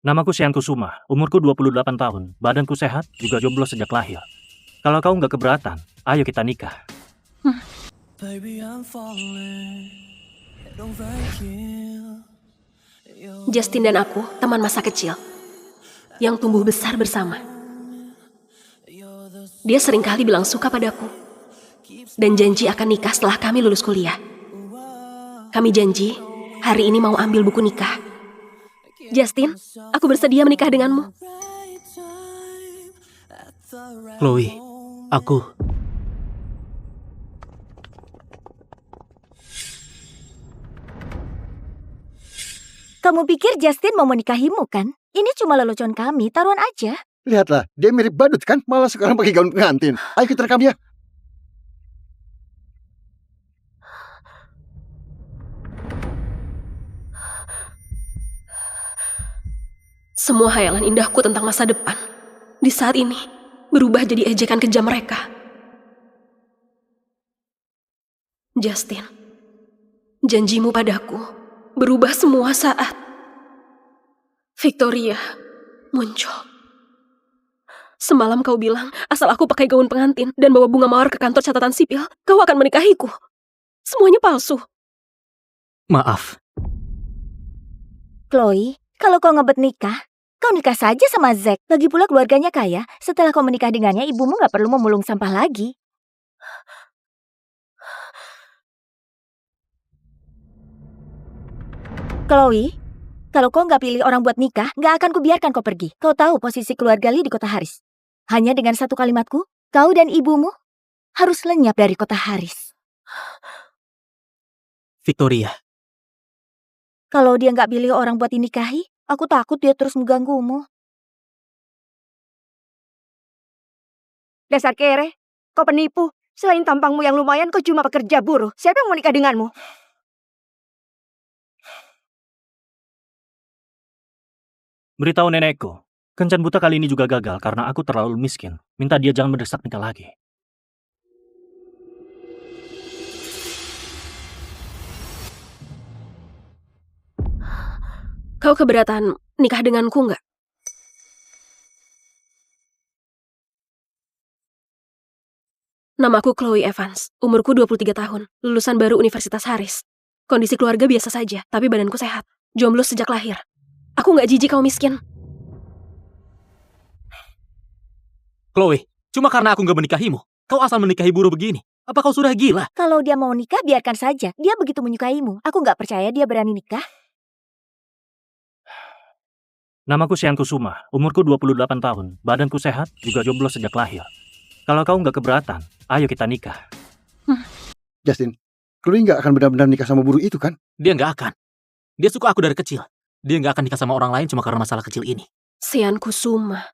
Namaku Sian Kusuma, umurku 28 tahun, badanku sehat, juga jomblo sejak lahir. Kalau kau nggak keberatan, ayo kita nikah. Justin dan aku teman masa kecil yang tumbuh besar bersama. Dia seringkali bilang suka padaku dan janji akan nikah setelah kami lulus kuliah. Kami janji hari ini mau ambil buku nikah. Justin, aku bersedia menikah denganmu. Chloe, aku... Kamu pikir Justin mau menikahimu kan? Ini cuma lelucon kami, taruhan aja. Lihatlah, dia mirip badut kan? Malah sekarang pakai gaun pengantin. Ayo kita rekam ya. Semua hayalan indahku tentang masa depan di saat ini berubah jadi ejekan kejam mereka. Justin, janjimu padaku berubah semua saat Victoria muncul. Semalam kau bilang, asal aku pakai gaun pengantin dan bawa bunga mawar ke kantor catatan sipil, kau akan menikahiku. Semuanya palsu. Maaf. Chloe, kalau kau ngebet nikah, kau nikah saja sama Zack. Lagi pula keluarganya kaya. Setelah kau menikah dengannya, ibumu gak perlu memulung sampah lagi. Chloe, kalau kau nggak pilih orang buat nikah, nggak akan kubiarkan kau pergi. Kau tahu posisi keluarga Lee di kota Haris. Hanya dengan satu kalimatku, kau dan ibumu harus lenyap dari kota Haris. Victoria. Kalau dia nggak pilih orang buat dinikahi, aku takut dia terus mengganggumu. Dasar kere, kau penipu. Selain tampangmu yang lumayan, kau cuma pekerja buruh. Siapa yang mau nikah denganmu? Beritahu nenekku, kencan buta kali ini juga gagal karena aku terlalu miskin. Minta dia jangan mendesak nikah lagi. Kau keberatan nikah denganku nggak? Namaku Chloe Evans, umurku 23 tahun, lulusan baru Universitas Haris. Kondisi keluarga biasa saja, tapi badanku sehat. Jomblo sejak lahir. Aku nggak jijik kau miskin. Chloe, cuma karena aku nggak menikahimu, kau asal menikahi buruh begini. Apa kau sudah gila? Kalau dia mau nikah, biarkan saja. Dia begitu menyukaimu. Aku nggak percaya dia berani nikah. Namaku Sian Kusuma, umurku 28 tahun, badanku sehat, juga jomblo sejak lahir. Kalau kau nggak keberatan, ayo kita nikah. Justin, Chloe nggak akan benar-benar nikah sama buruh itu kan? Dia nggak akan. Dia suka aku dari kecil. Dia nggak akan nikah sama orang lain cuma karena masalah kecil ini. Sian Kusuma.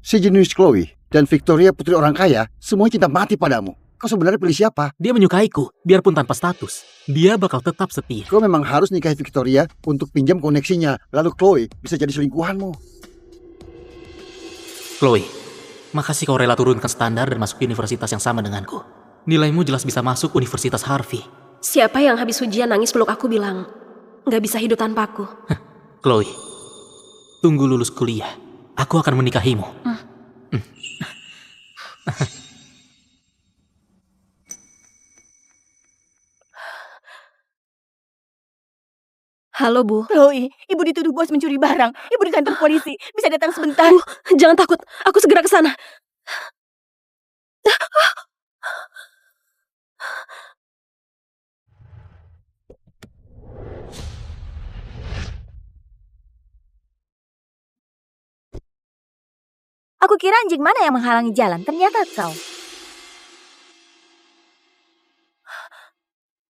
Si jenius Chloe dan Victoria putri orang kaya, semuanya cinta mati padamu. Kau sebenarnya pilih siapa? Dia menyukaiku, biarpun tanpa status. Dia bakal tetap setia. Kau memang harus nikahi Victoria untuk pinjam koneksinya. Lalu Chloe bisa jadi selingkuhanmu. Chloe, makasih kau rela turunkan standar dan masuk universitas yang sama denganku. Nilaimu jelas bisa masuk Universitas Harvey. Siapa yang habis ujian nangis peluk aku bilang, nggak bisa hidup tanpa aku. Chloe, tunggu lulus kuliah. Aku akan menikahimu. Halo, Bu. Chloe, ibu dituduh bos mencuri barang. Ibu di kantor polisi. Bisa datang sebentar. Bu, jangan takut. Aku segera ke sana. Aku kira anjing mana yang menghalangi jalan. Ternyata kau.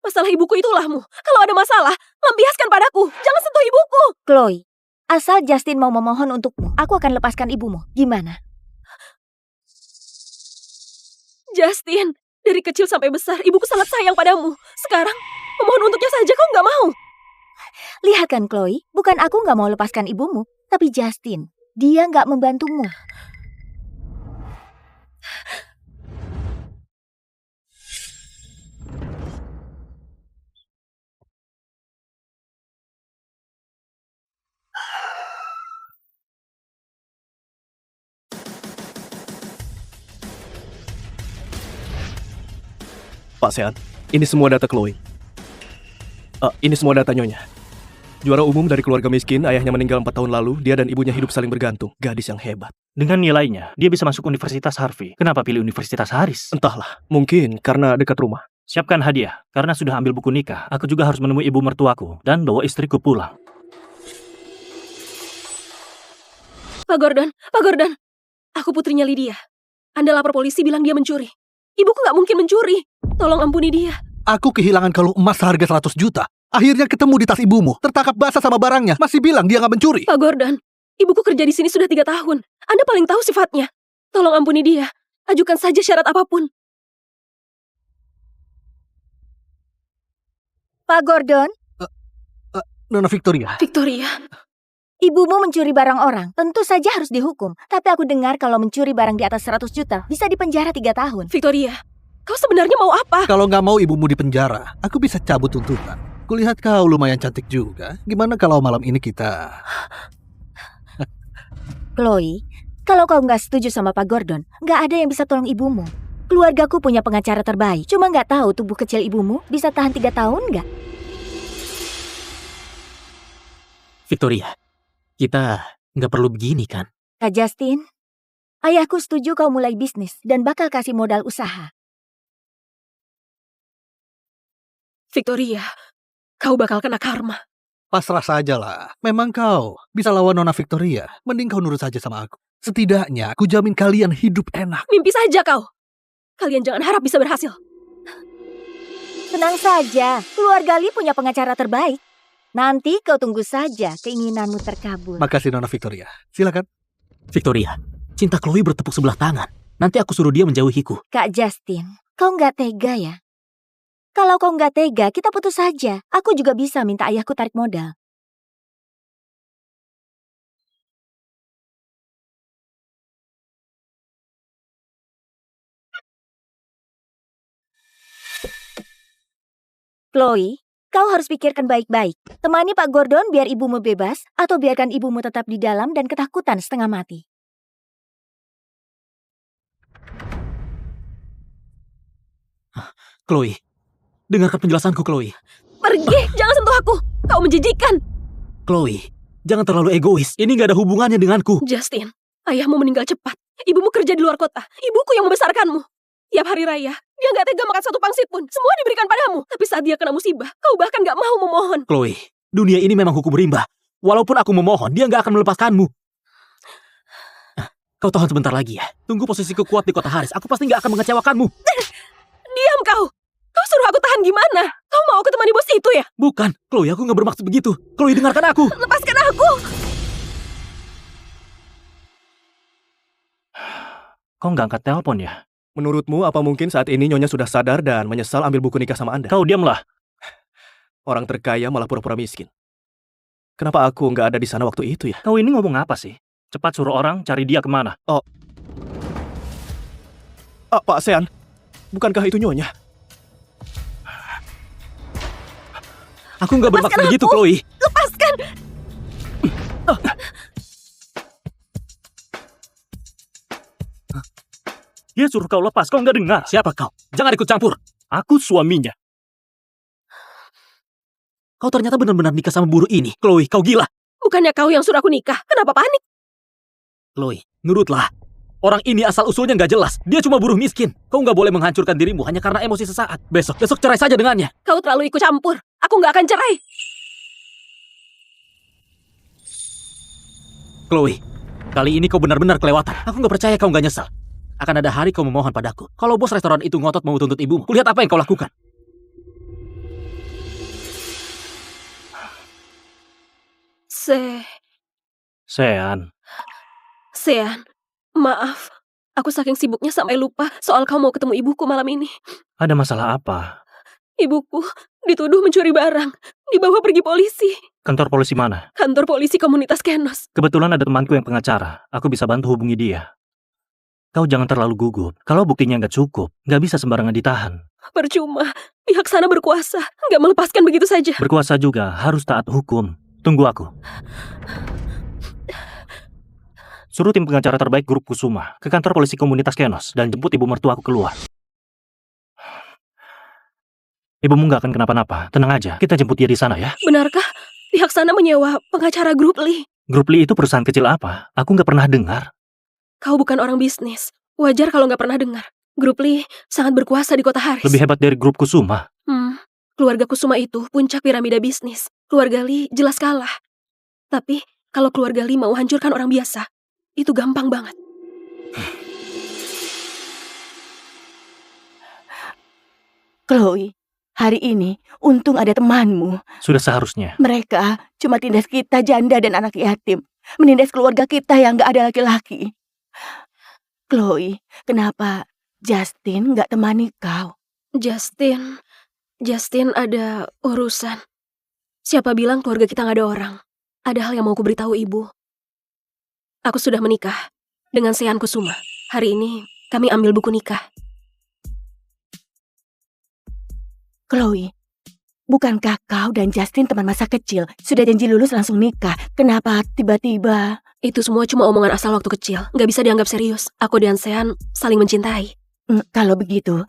Masalah ibuku itulahmu. Kalau ada masalah, lampiaskan padaku. Jangan sentuh ibuku. Chloe, asal Justin mau memohon untukmu, aku akan lepaskan ibumu. Gimana? Justin, dari kecil sampai besar, ibuku sangat sayang padamu. Sekarang, memohon untuknya saja kau nggak mau. Lihat kan Chloe, bukan aku nggak mau lepaskan ibumu, tapi Justin. Dia nggak membantumu. Pak Sean, ini semua data Chloe. Ini semua data Nyonya. Juara umum dari keluarga miskin, ayahnya meninggal 4 tahun lalu, dia dan ibunya hidup saling bergantung. Gadis yang hebat. Dengan nilainya, dia bisa masuk Universitas Harvey. Kenapa pilih Universitas Harris? Entahlah, mungkin karena dekat rumah. Siapkan hadiah. Karena sudah ambil buku nikah, aku juga harus menemui ibu mertuaku dan bawa istriku pulang. Pak Gordon, Pak Gordon. Aku putrinya Lydia. Anda lapor polisi bilang dia mencuri. Ibuku nggak mungkin mencuri. Tolong ampuni dia. Aku kehilangan kalung emas seharga 100 juta. Akhirnya ketemu di tas ibumu. Tertangkap basah sama barangnya. Masih bilang dia nggak mencuri. Pak Gordon, ibuku kerja di sini sudah 3 tahun. Anda paling tahu sifatnya. Tolong ampuni dia. Ajukan saja syarat apapun. Pak Gordon, Nona Victoria. Victoria, ibumu mencuri barang orang. Tentu saja harus dihukum. Tapi aku dengar kalau mencuri barang di atas 100 juta, bisa dipenjara 3 tahun. Victoria, kau sebenarnya mau apa? Kalau nggak mau ibumu di penjara, aku bisa cabut tuntutan. Kulihat kau lumayan cantik juga. Gimana kalau malam ini kita... Chloe, kalau kau nggak setuju sama Pak Gordon, nggak ada yang bisa tolong ibumu. Keluargaku punya pengacara terbaik. Cuma nggak tahu tubuh kecil ibumu bisa tahan 3 tahun nggak? Victoria, kita nggak perlu begini kan? Kak Justin, ayahku setuju kau mulai bisnis dan bakal kasih modal usaha. Victoria, kau bakal kena karma. Pasrah sajalah. Memang kau bisa lawan Nona Victoria. Mending kau nurut saja sama aku. Setidaknya aku jamin kalian hidup enak. Mimpi saja kau. Kalian jangan harap bisa berhasil. Tenang saja, keluarga Lee punya pengacara terbaik. Nanti kau tunggu saja keinginanmu terkabul. Makasih Nona Victoria. Silakan. Victoria, cinta Chloe bertepuk sebelah tangan. Nanti aku suruh dia menjauhiku. Kak Justin, kau nggak tega ya? Kalau kau nggak tega, kita putus saja. Aku juga bisa minta ayahku tarik modal. Chloe, kau harus pikirkan baik-baik. Temani Pak Gordon biar ibumu bebas, atau biarkan ibumu tetap di dalam dan ketakutan setengah mati. Chloe, dengarkan penjelasanku, Chloe. Pergi, jangan sentuh aku. Kau menjijikan. Chloe, jangan terlalu egois. Ini gak ada hubungannya denganku. Justin, ayahmu meninggal cepat. Ibumu kerja di luar kota. Ibuku yang membesarkanmu. Tiap hari raya, dia gak tega makan satu pangsit pun. Semua diberikan padamu. Tapi saat dia kena musibah, kau bahkan gak mau memohon. Chloe, dunia ini memang hukum rimba. Walaupun aku memohon, dia gak akan melepaskanmu. Kau tahan sebentar lagi ya. Tunggu posisiku kuat di kota Haris. Aku pasti gak akan mengecewakanmu. Diam kau. Kau suruh aku tahan gimana? Kau mau aku temani bos itu ya? Bukan, Chloe, aku gak bermaksud begitu. Chloe, dengarkan aku. Lepaskan aku. Kau nggak angkat telepon ya? Menurutmu, apa mungkin saat ini Nyonya sudah sadar dan menyesal ambil buku nikah sama Anda? Kau diamlah. Orang terkaya malah pura-pura miskin. Kenapa aku nggak ada di sana waktu itu ya? Kau ini ngomong apa sih? Cepat suruh orang cari dia kemana. Pak Sean, bukankah itu Nyonya? Aku nggak bermaksud begitu, Chloe. Lepaskan. Dia suruh kau lepas, kau nggak dengar. Siapa kau? Jangan ikut campur. Aku suaminya. Kau ternyata benar-benar nikah sama buruh ini. Chloe, kau gila. Bukannya kau yang suruh aku nikah. Kenapa panik? Chloe, nurutlah. Orang ini asal-usulnya nggak jelas. Dia cuma buruh miskin. Kau nggak boleh menghancurkan dirimu hanya karena emosi sesaat. Besok cerai saja dengannya. Kau terlalu ikut campur. Aku nggak akan cerai. Chloe, kali ini kau benar-benar kelewatan. Aku nggak percaya kau nggak nyesal. Akan ada hari kau memohon padaku. Kalau bos restoran itu ngotot mau tuntut ibumu, kulihat apa yang kau lakukan. Sean, maaf. Aku saking sibuknya sampai lupa soal kau mau ketemu ibuku malam ini. Ada masalah apa? Ibuku dituduh mencuri barang. Dibawa pergi polisi. Kantor polisi mana? Kantor polisi komunitas Kenos. Kebetulan ada temanku yang pengacara. Aku bisa bantu hubungi dia. Kau jangan terlalu gugup. Kalau buktinya nggak cukup, nggak bisa sembarangan ditahan. Percuma. Pihak sana berkuasa. Nggak melepaskan begitu saja. Berkuasa juga harus taat hukum. Tunggu aku. Suruh tim pengacara terbaik grup Kusuma ke kantor polisi komunitas Kenos dan jemput ibu mertuaku keluar. Ibumu nggak akan kenapa-napa. Tenang aja, kita jemput dia di sana ya. Benarkah pihak sana menyewa pengacara Grup Lee? Grup Lee itu perusahaan kecil apa? Aku nggak pernah dengar. Kau bukan orang bisnis. Wajar kalau nggak pernah dengar. Grup Lee sangat berkuasa di kota Haris. Lebih hebat dari grup Kusuma. Keluarga Kusuma itu puncak piramida bisnis. Keluarga Lee jelas kalah. Tapi kalau keluarga Lee mau hancurkan orang biasa, itu gampang banget. Chloe, hari ini untung ada temanmu. Sudah seharusnya. Mereka cuma tindas kita janda dan anak yatim. Menindas keluarga kita yang gak ada laki-laki. Chloe, kenapa Justin gak temani kau? Justin ada urusan. Siapa bilang keluarga kita gak ada orang? Ada hal yang mau kuberitahu ibu. Aku sudah menikah dengan Sean Kusuma. Hari ini kami ambil buku nikah. Chloe, bukankah kau dan Justin teman masa kecil? Sudah janji lulus langsung nikah. Kenapa tiba-tiba? Itu semua cuma omongan asal waktu kecil. Gak bisa dianggap serius. Aku dan Sean saling mencintai. Kalau begitu,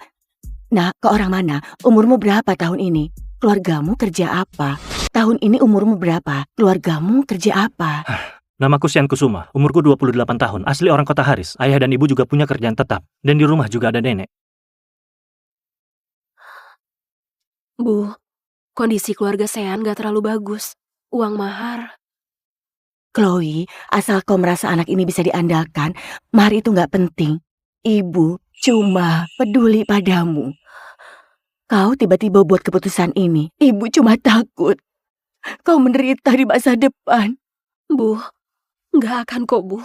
nah, ke orang mana? Umurmu berapa tahun ini? Keluargamu kerja apa? Tahun ini umurmu berapa? Keluargamu kerja apa? Namaku Sean Kusuma, umurku 28 tahun, asli orang kota Haris. Ayah dan ibu juga punya kerjaan tetap. Dan di rumah juga ada nenek. Bu, kondisi keluarga Sean gak terlalu bagus. Uang mahar. Chloe, asal kau merasa anak ini bisa diandalkan, mahar itu gak penting. Ibu cuma peduli padamu. Kau tiba-tiba buat keputusan ini. Ibu cuma takut kau menderita di masa depan. Bu, gak akan kok, Bu.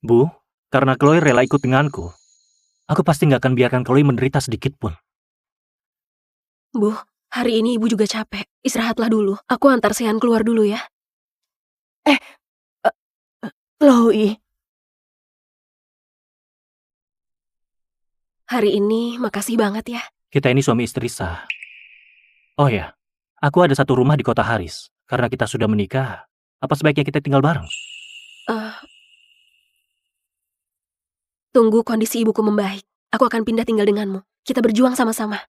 Bu, karena Chloe rela ikut denganku, aku pasti gak akan biarkan Chloe menderita sedikit pun. Bu, hari ini ibu juga capek. Istirahatlah dulu. Aku antar Sean keluar dulu ya. Chloe, hari ini makasih banget ya. Kita ini suami istri sah. Oh ya, aku ada satu rumah di kota Haris. Karena kita sudah menikah, apa sebaiknya kita tinggal bareng? Tunggu kondisi ibuku membaik. Aku akan pindah tinggal denganmu. Kita berjuang sama-sama.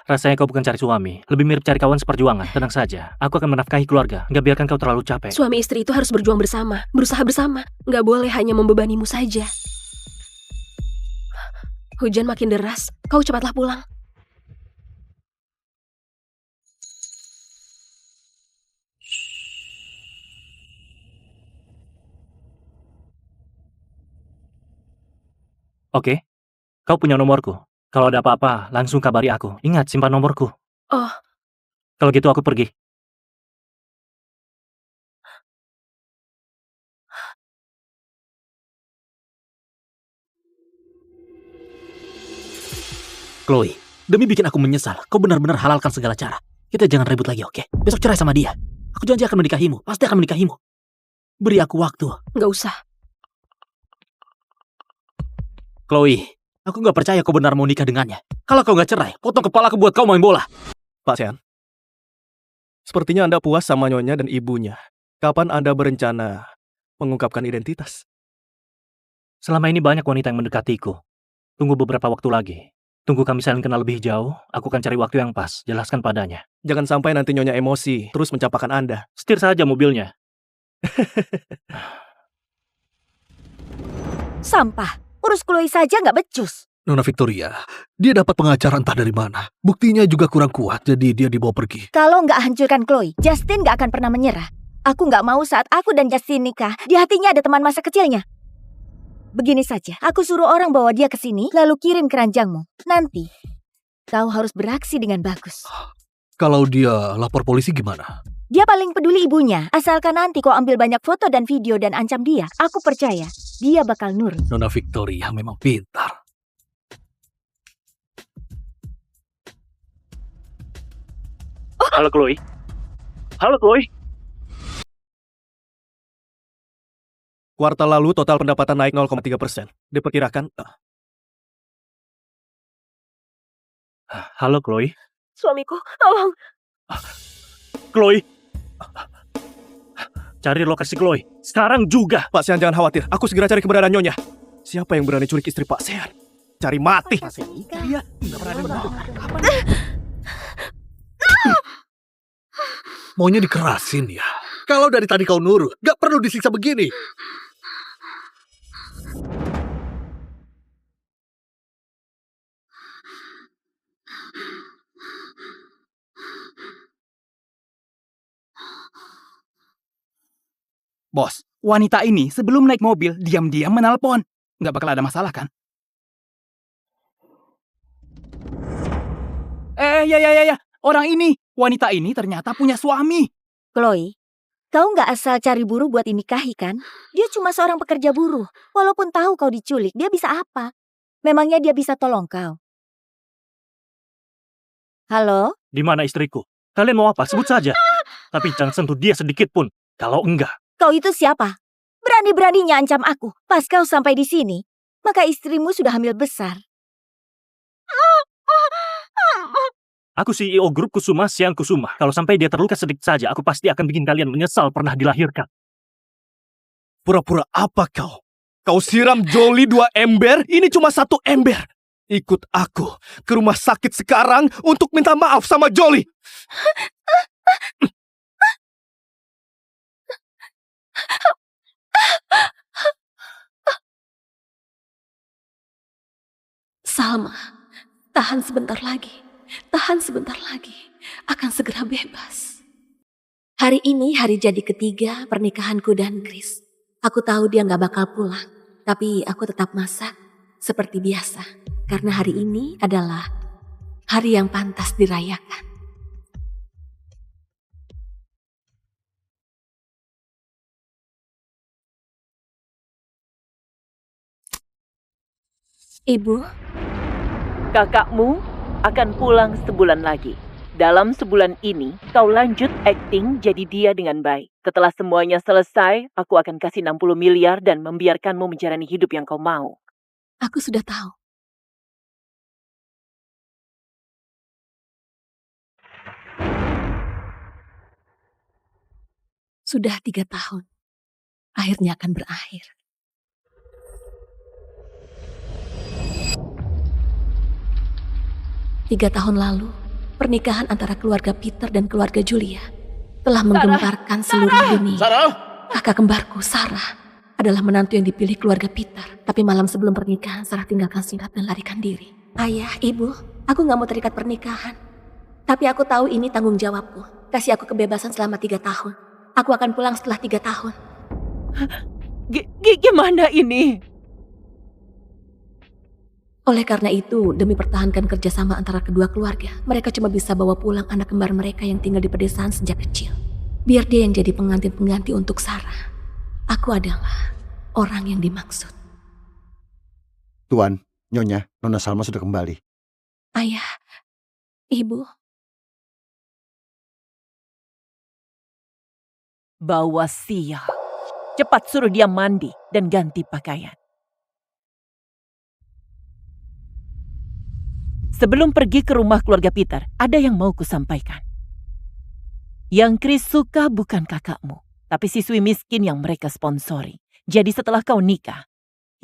Rasanya kau bukan cari suami, lebih mirip cari kawan seperjuangan. Tenang saja, aku akan menafkahi keluarga. Nggak biarkan kau terlalu capek. Suami istri itu harus berjuang bersama, berusaha bersama. Nggak boleh hanya membebanimu saja. Hujan makin deras, kau cepatlah pulang. Oke, kau punya nomorku. Kalau ada apa-apa, langsung kabari aku. Ingat, simpan nomorku. Oh. Kalau gitu aku pergi. Chloe, demi bikin aku menyesal, kau benar-benar halalkan segala cara. Kita jangan ribut lagi, oke? Besok cerai sama dia. Aku janji akan menikahimu, pasti akan menikahimu. Beri aku waktu. Nggak usah. Chloe, aku nggak percaya kau benar mau nikah dengannya. Kalau kau nggak cerai, potong kepala aku buat kau main bola. Pak Sean, sepertinya Anda puas sama nyonya dan ibunya. Kapan Anda berencana mengungkapkan identitas? Selama ini banyak wanita yang mendekatiku. Tunggu beberapa waktu lagi. Tunggu kami saling kenal lebih jauh, aku akan cari waktu yang pas. Jelaskan padanya. Jangan sampai nanti nyonya emosi, terus mencapakan Anda. Setir saja mobilnya. sampah. Urus Chloe saja nggak becus. Nona Victoria, dia dapat pengacara entah dari mana. Buktinya juga kurang kuat, jadi dia dibawa pergi. Kalau nggak hancurkan Chloe, Justin nggak akan pernah menyerah. Aku nggak mau saat aku dan Justin nikah, di hatinya ada teman masa kecilnya. Begini saja, aku suruh orang bawa dia ke sini, lalu kirim keranjangmu. Nanti, kau harus beraksi dengan bagus. Kalau dia lapor polisi gimana? Dia paling peduli ibunya. Asalkan nanti kau ambil banyak foto dan video dan ancam dia, aku percaya dia bakal nurut. Nona Victoria memang pintar. Halo Chloe. Halo Chloe. Kuartal lalu total pendapatan naik 0,3%. Diperkirakan... Halo Chloe. Suamiku, tolong. Chloe. Cari lokasi Chloe. Sekarang juga. Pak Sean jangan khawatir, aku segera cari keberadaan nyonya. Siapa yang berani culik istri Pak Sean? Cari mati. Dia nggak pernah ada yang bantu. Maunya dikerasin ya. Kalau dari tadi kau nurut, nggak perlu disiksa begini. Bos, wanita ini sebelum naik mobil diam-diam menelpon. Nggak bakal ada masalah kan? Ya. Orang ini, wanita ini ternyata punya suami. Chloe, kau nggak asal cari buruh buat dinikahi kan? Dia cuma seorang pekerja buruh. Walaupun tahu kau diculik, dia bisa apa? Memangnya dia bisa tolong kau? Halo? Di mana istriku? Kalian mau apa? Sebut saja. Tapi jangan sentuh dia sedikit pun. Kalau enggak, Kau itu siapa? Berani-beraninya ancam aku. Pas kau sampai di sini, maka istrimu sudah hamil besar. aku CEO grup Kusuma Siang Kusuma. Kalau sampai dia terluka sedikit saja, aku pasti akan bikin kalian menyesal pernah dilahirkan. Pura-pura apa kau? Kau siram Jolie 2 ember, ini cuma 1 ember. Ikut aku ke rumah sakit sekarang untuk minta maaf sama Jolie. Salma, tahan sebentar lagi. Tahan sebentar lagi. Akan segera bebas. Hari ini hari jadi ketiga pernikahanku dan Chris. Aku tahu dia gak bakal pulang. Tapi aku tetap masak seperti biasa. Karena hari ini adalah hari yang pantas dirayakan. Ibu, Kakakmu akan pulang sebulan lagi. Dalam sebulan ini, kau lanjut akting jadi dia dengan baik. Setelah semuanya selesai, aku akan kasih 60 miliar dan membiarkanmu menjalani hidup yang kau mau. aku sudah tahu. Sudah 3 tahun. Akhirnya akan berakhir. Tiga tahun lalu, pernikahan antara keluarga Peter dan keluarga Julia telah menggemparkan seluruh dunia. Kakak kembarku, Sarah, adalah menantu yang dipilih keluarga Peter. Tapi malam sebelum pernikahan, Sarah tinggalkan surat dan larikan diri. Ayah, ibu, aku gak mau terikat pernikahan. Tapi aku tahu ini tanggung jawabku. Kasih aku kebebasan selama 3 tahun. Aku akan pulang setelah 3 tahun. Gimana ini? Oleh karena itu, demi pertahankan kerjasama antara kedua keluarga, mereka cuma bisa bawa pulang anak kembar mereka yang tinggal di pedesaan sejak kecil. Biar dia yang jadi pengantin pengganti untuk Sarah. Aku adalah orang yang dimaksud. Tuan, Nyonya, Nona Salma sudah kembali. Ayah, ibu, Bawa sial. Cepat suruh dia mandi dan ganti pakaian. Sebelum pergi ke rumah keluarga Peter, ada yang mau kusampaikan. Yang Chris suka bukan kakakmu, tapi siswi miskin yang mereka sponsori. Jadi setelah kau nikah,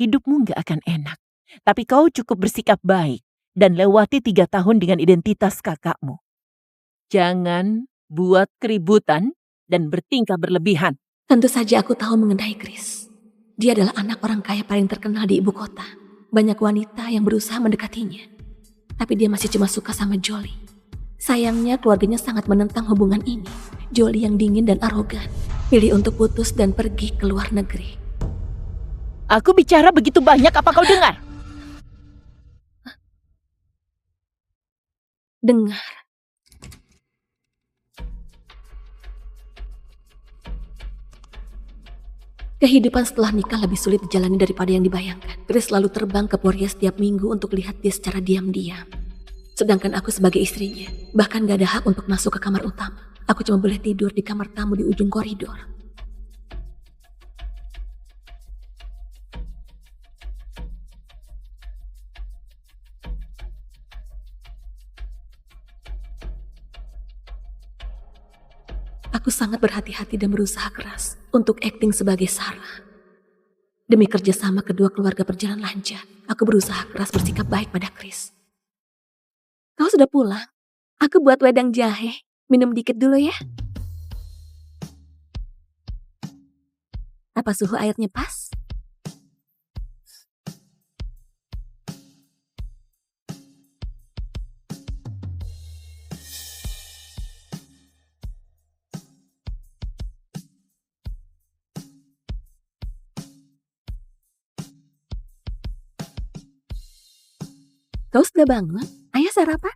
hidupmu gak akan enak. Tapi kau cukup bersikap baik dan lewati 3 tahun dengan identitas kakakmu. Jangan buat keributan dan bertingkah berlebihan. tentu saja aku tahu mengenai Chris. Dia adalah anak orang kaya paling terkenal di ibu kota. Banyak wanita yang berusaha mendekatinya. Tapi dia masih cuma suka sama Jolie. Sayangnya keluarganya sangat menentang hubungan ini. Jolie yang dingin dan arogan, pilih untuk putus dan pergi ke luar negeri. Aku bicara begitu banyak, apa kau dengar? Dengar. Kehidupan setelah nikah lebih sulit dijalani daripada yang dibayangkan. Chris selalu terbang ke Poria setiap minggu untuk lihat dia secara diam-diam. Sedangkan aku sebagai istrinya, bahkan gak ada hak untuk masuk ke kamar utama. Aku cuma boleh tidur di kamar tamu di ujung koridor. Aku sangat berhati-hati dan berusaha keras untuk akting sebagai Sarah. Demi kerjasama kedua keluarga berjalan lancar, aku berusaha keras bersikap baik pada Chris. Kau sudah pulang? Aku buat wedang jahe. Minum dikit dulu ya. Apa suhu airnya pas? Kau sudah bangun? Ayo sarapan.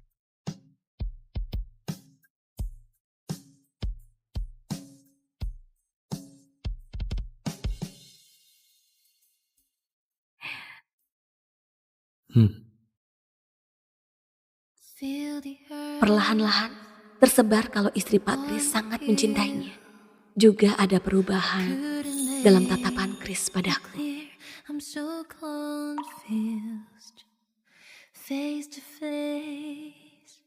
Perlahan-lahan tersebar kalau istri Pak Chris sangat mencintainya. Juga ada perubahan dalam tatapan Chris padaku. I'm so confused. Face to face,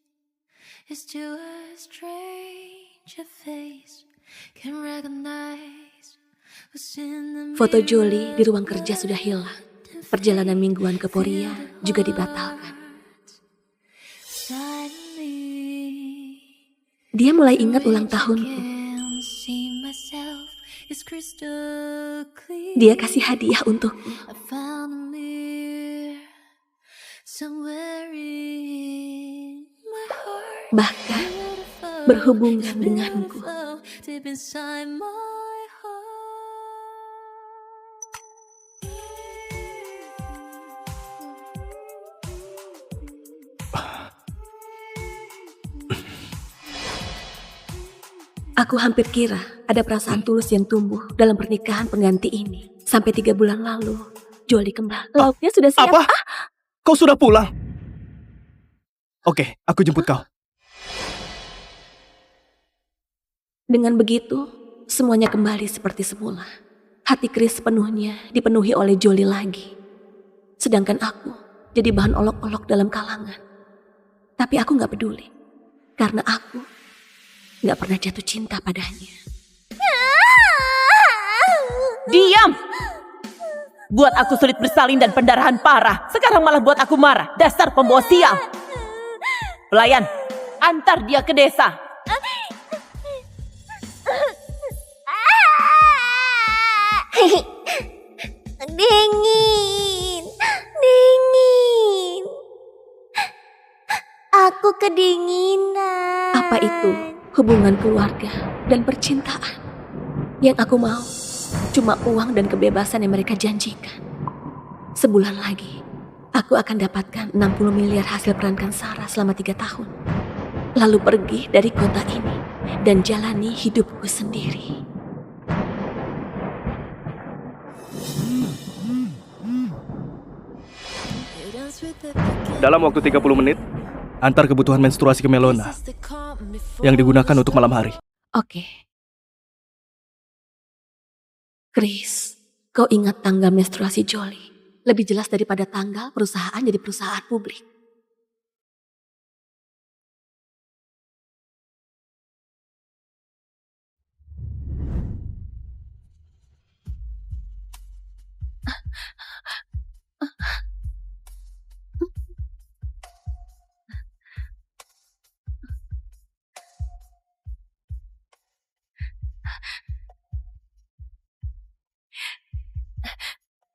it's to a stranger face. Can recognize what's in the Foto Jolie di ruang kerja sudah hilang. Perjalanan mingguan ke Poria juga dibatalkan. Dia mulai ingat ulang tahunku. Dia kasih hadiah untukku. Bahkan berhubungan denganku. Aku hampir kira ada perasaan tulus yang tumbuh dalam pernikahan pengganti ini. Sampai 3 bulan lalu, Jolie kembali. Lauknya sudah siap. Apa? Kau sudah pulang? Oke, aku jemput kau. Dengan begitu, semuanya kembali seperti semula. Hati Chris sepenuhnya dipenuhi oleh Jolie lagi. Sedangkan aku jadi bahan olok-olok dalam kalangan. Tapi aku gak peduli. Karena aku gak pernah jatuh cinta padanya. Diam! Buat aku sulit bersalin dan pendarahan parah. Sekarang malah buat aku marah. Dasar pembawa sial. Pelayan, antar dia ke desa. Dingin. Dingin. Aku kedinginan. Apa itu hubungan keluarga dan percintaan? Yang aku mau cuma uang dan kebebasan yang mereka janjikan. Sebulan lagi, aku akan dapatkan 60 miliar hasil perankan Sarah selama 3 tahun. Lalu pergi dari kota ini dan jalani hidupku sendiri. Dalam waktu 30 menit, antar kebutuhan menstruasi ke Melona yang digunakan untuk malam hari. Oke. Chris, kau ingat tanggal menstruasi Jolie? Lebih jelas daripada tanggal perusahaan jadi perusahaan publik.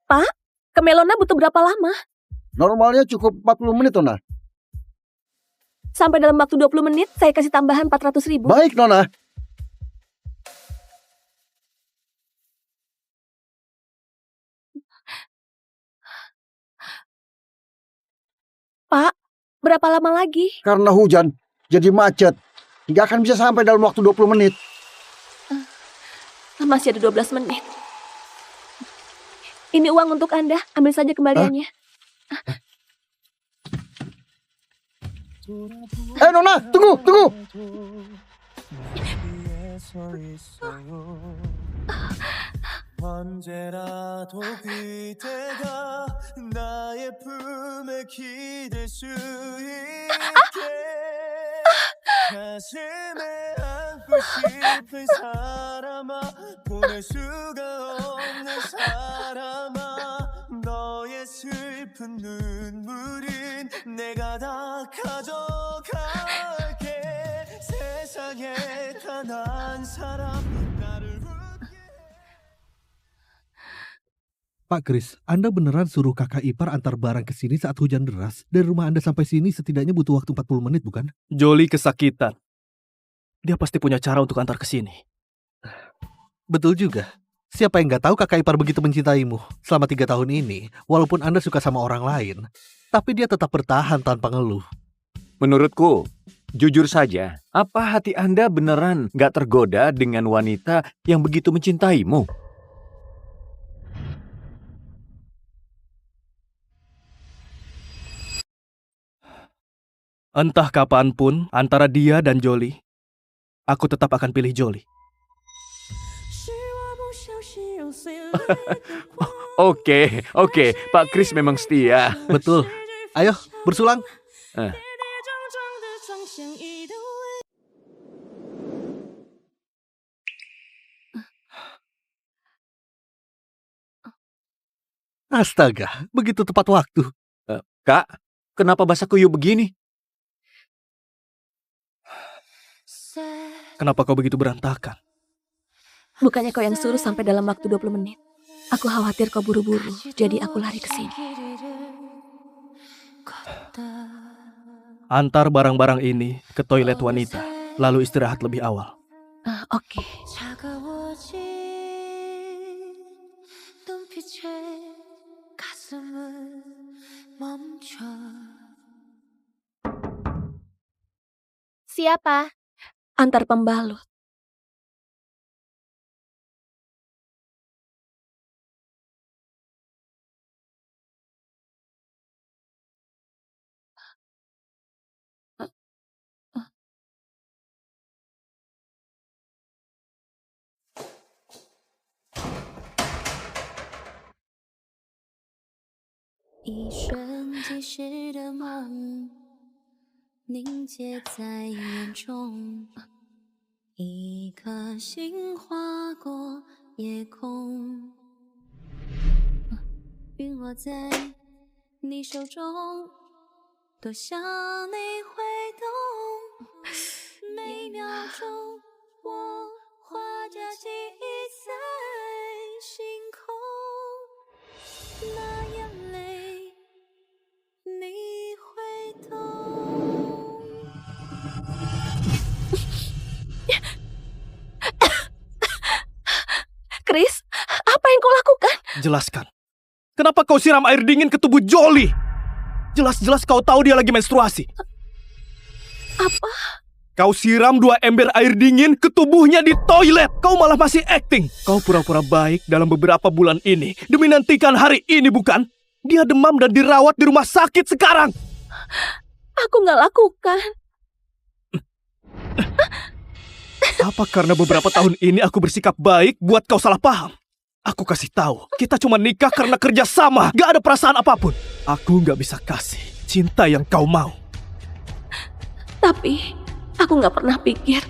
Pak, ke Melona butuh berapa lama? Normalnya cukup 40 menit, Nona. Sampai dalam waktu 20 menit, saya kasih tambahan 400.000. Baik, Nona. Pak, berapa lama lagi? Karena hujan, jadi macet. Nggak akan bisa sampai dalam waktu 20 menit. Masih ada 12 menit. Ini uang untuk Anda, ambil saja kembaliannya. Nona, tunggu. 언제라도 그대가 나의 품에 기댈 수 있게 가슴에 안고 싶은 사람아 보낼 수가 없는 사람아 내가 다 가져갈게 세상에 단 한 사람 나를 Pak Kris, Anda beneran suruh kakak ipar antar barang ke sini saat hujan deras? Dari rumah Anda sampai sini setidaknya butuh waktu 40 menit, bukan? Jolie kesakitan. Dia pasti punya cara untuk antar ke sini. Betul juga. Siapa yang gak tahu kakak ipar begitu mencintaimu selama 3 tahun ini, walaupun Anda suka sama orang lain, tapi dia tetap bertahan tanpa ngeluh. Menurutku, jujur saja, apa hati Anda beneran gak tergoda dengan wanita yang begitu mencintaimu? Entah kapanpun antara dia dan Jolie, aku tetap akan pilih Jolie. Oke, Pak Kris memang setia. Betul. Ayo, bersulang. Astaga, begitu tepat waktu. Kak, kenapa basah kuyup begini? Kenapa kau begitu berantakan? Bukannya kau yang suruh sampai dalam waktu 20 menit. Aku khawatir kau buru-buru, jadi aku lari ke sini. Antar barang-barang ini ke toilet wanita, lalu istirahat lebih awal. Oke. Siapa? Antar pembalut. Kris, apa yang kau lakukan? Jelaskan. Kenapa kau siram air dingin ke tubuh Jolie? Jelas-jelas kau tahu dia lagi menstruasi. Apa? Kau siram 2 ember air dingin ke tubuhnya di toilet. Kau malah masih acting. Kau pura-pura baik dalam beberapa bulan ini demi nantikan hari ini, bukan? Dia demam dan dirawat di rumah sakit sekarang. Aku nggak lakukan. Apa karena beberapa tahun ini aku bersikap baik buat kau salah paham? Aku kasih tahu, kita cuma nikah karena kerja sama. Gak ada perasaan apapun. Aku gak bisa kasih cinta yang kau mau. Tapi aku nggak pernah pikir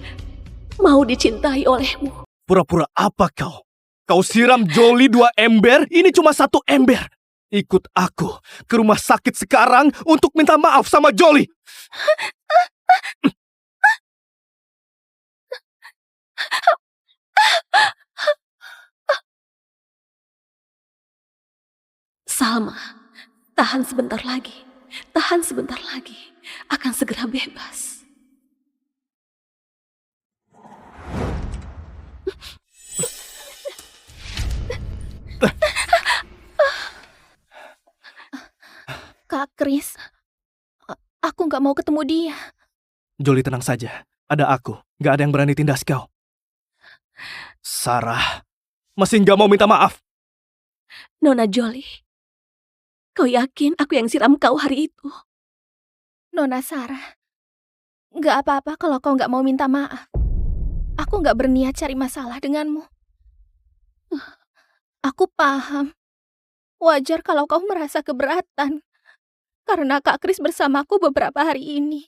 mau dicintai olehmu. Pura-pura apa kau? Kau siram Jolie 2 ember, ini cuma 1 ember. Ikut aku ke rumah sakit sekarang untuk minta maaf sama Jolie. Salma, tahan sebentar lagi. Tahan sebentar lagi. Akan segera bebas. Kak Kris, aku nggak mau ketemu dia. Jolie, tenang saja. Ada aku. Gak ada yang berani tindas kau. Sarah, masih gak mau minta maaf? Nona Jolie, kau yakin aku yang siram kau hari itu? Nona Sarah, nggak apa-apa kalau kau nggak mau minta maaf. Aku nggak berniat cari masalah denganmu. Aku paham. Wajar kalau kau merasa keberatan. Karena Kak Kris bersamaku beberapa hari ini.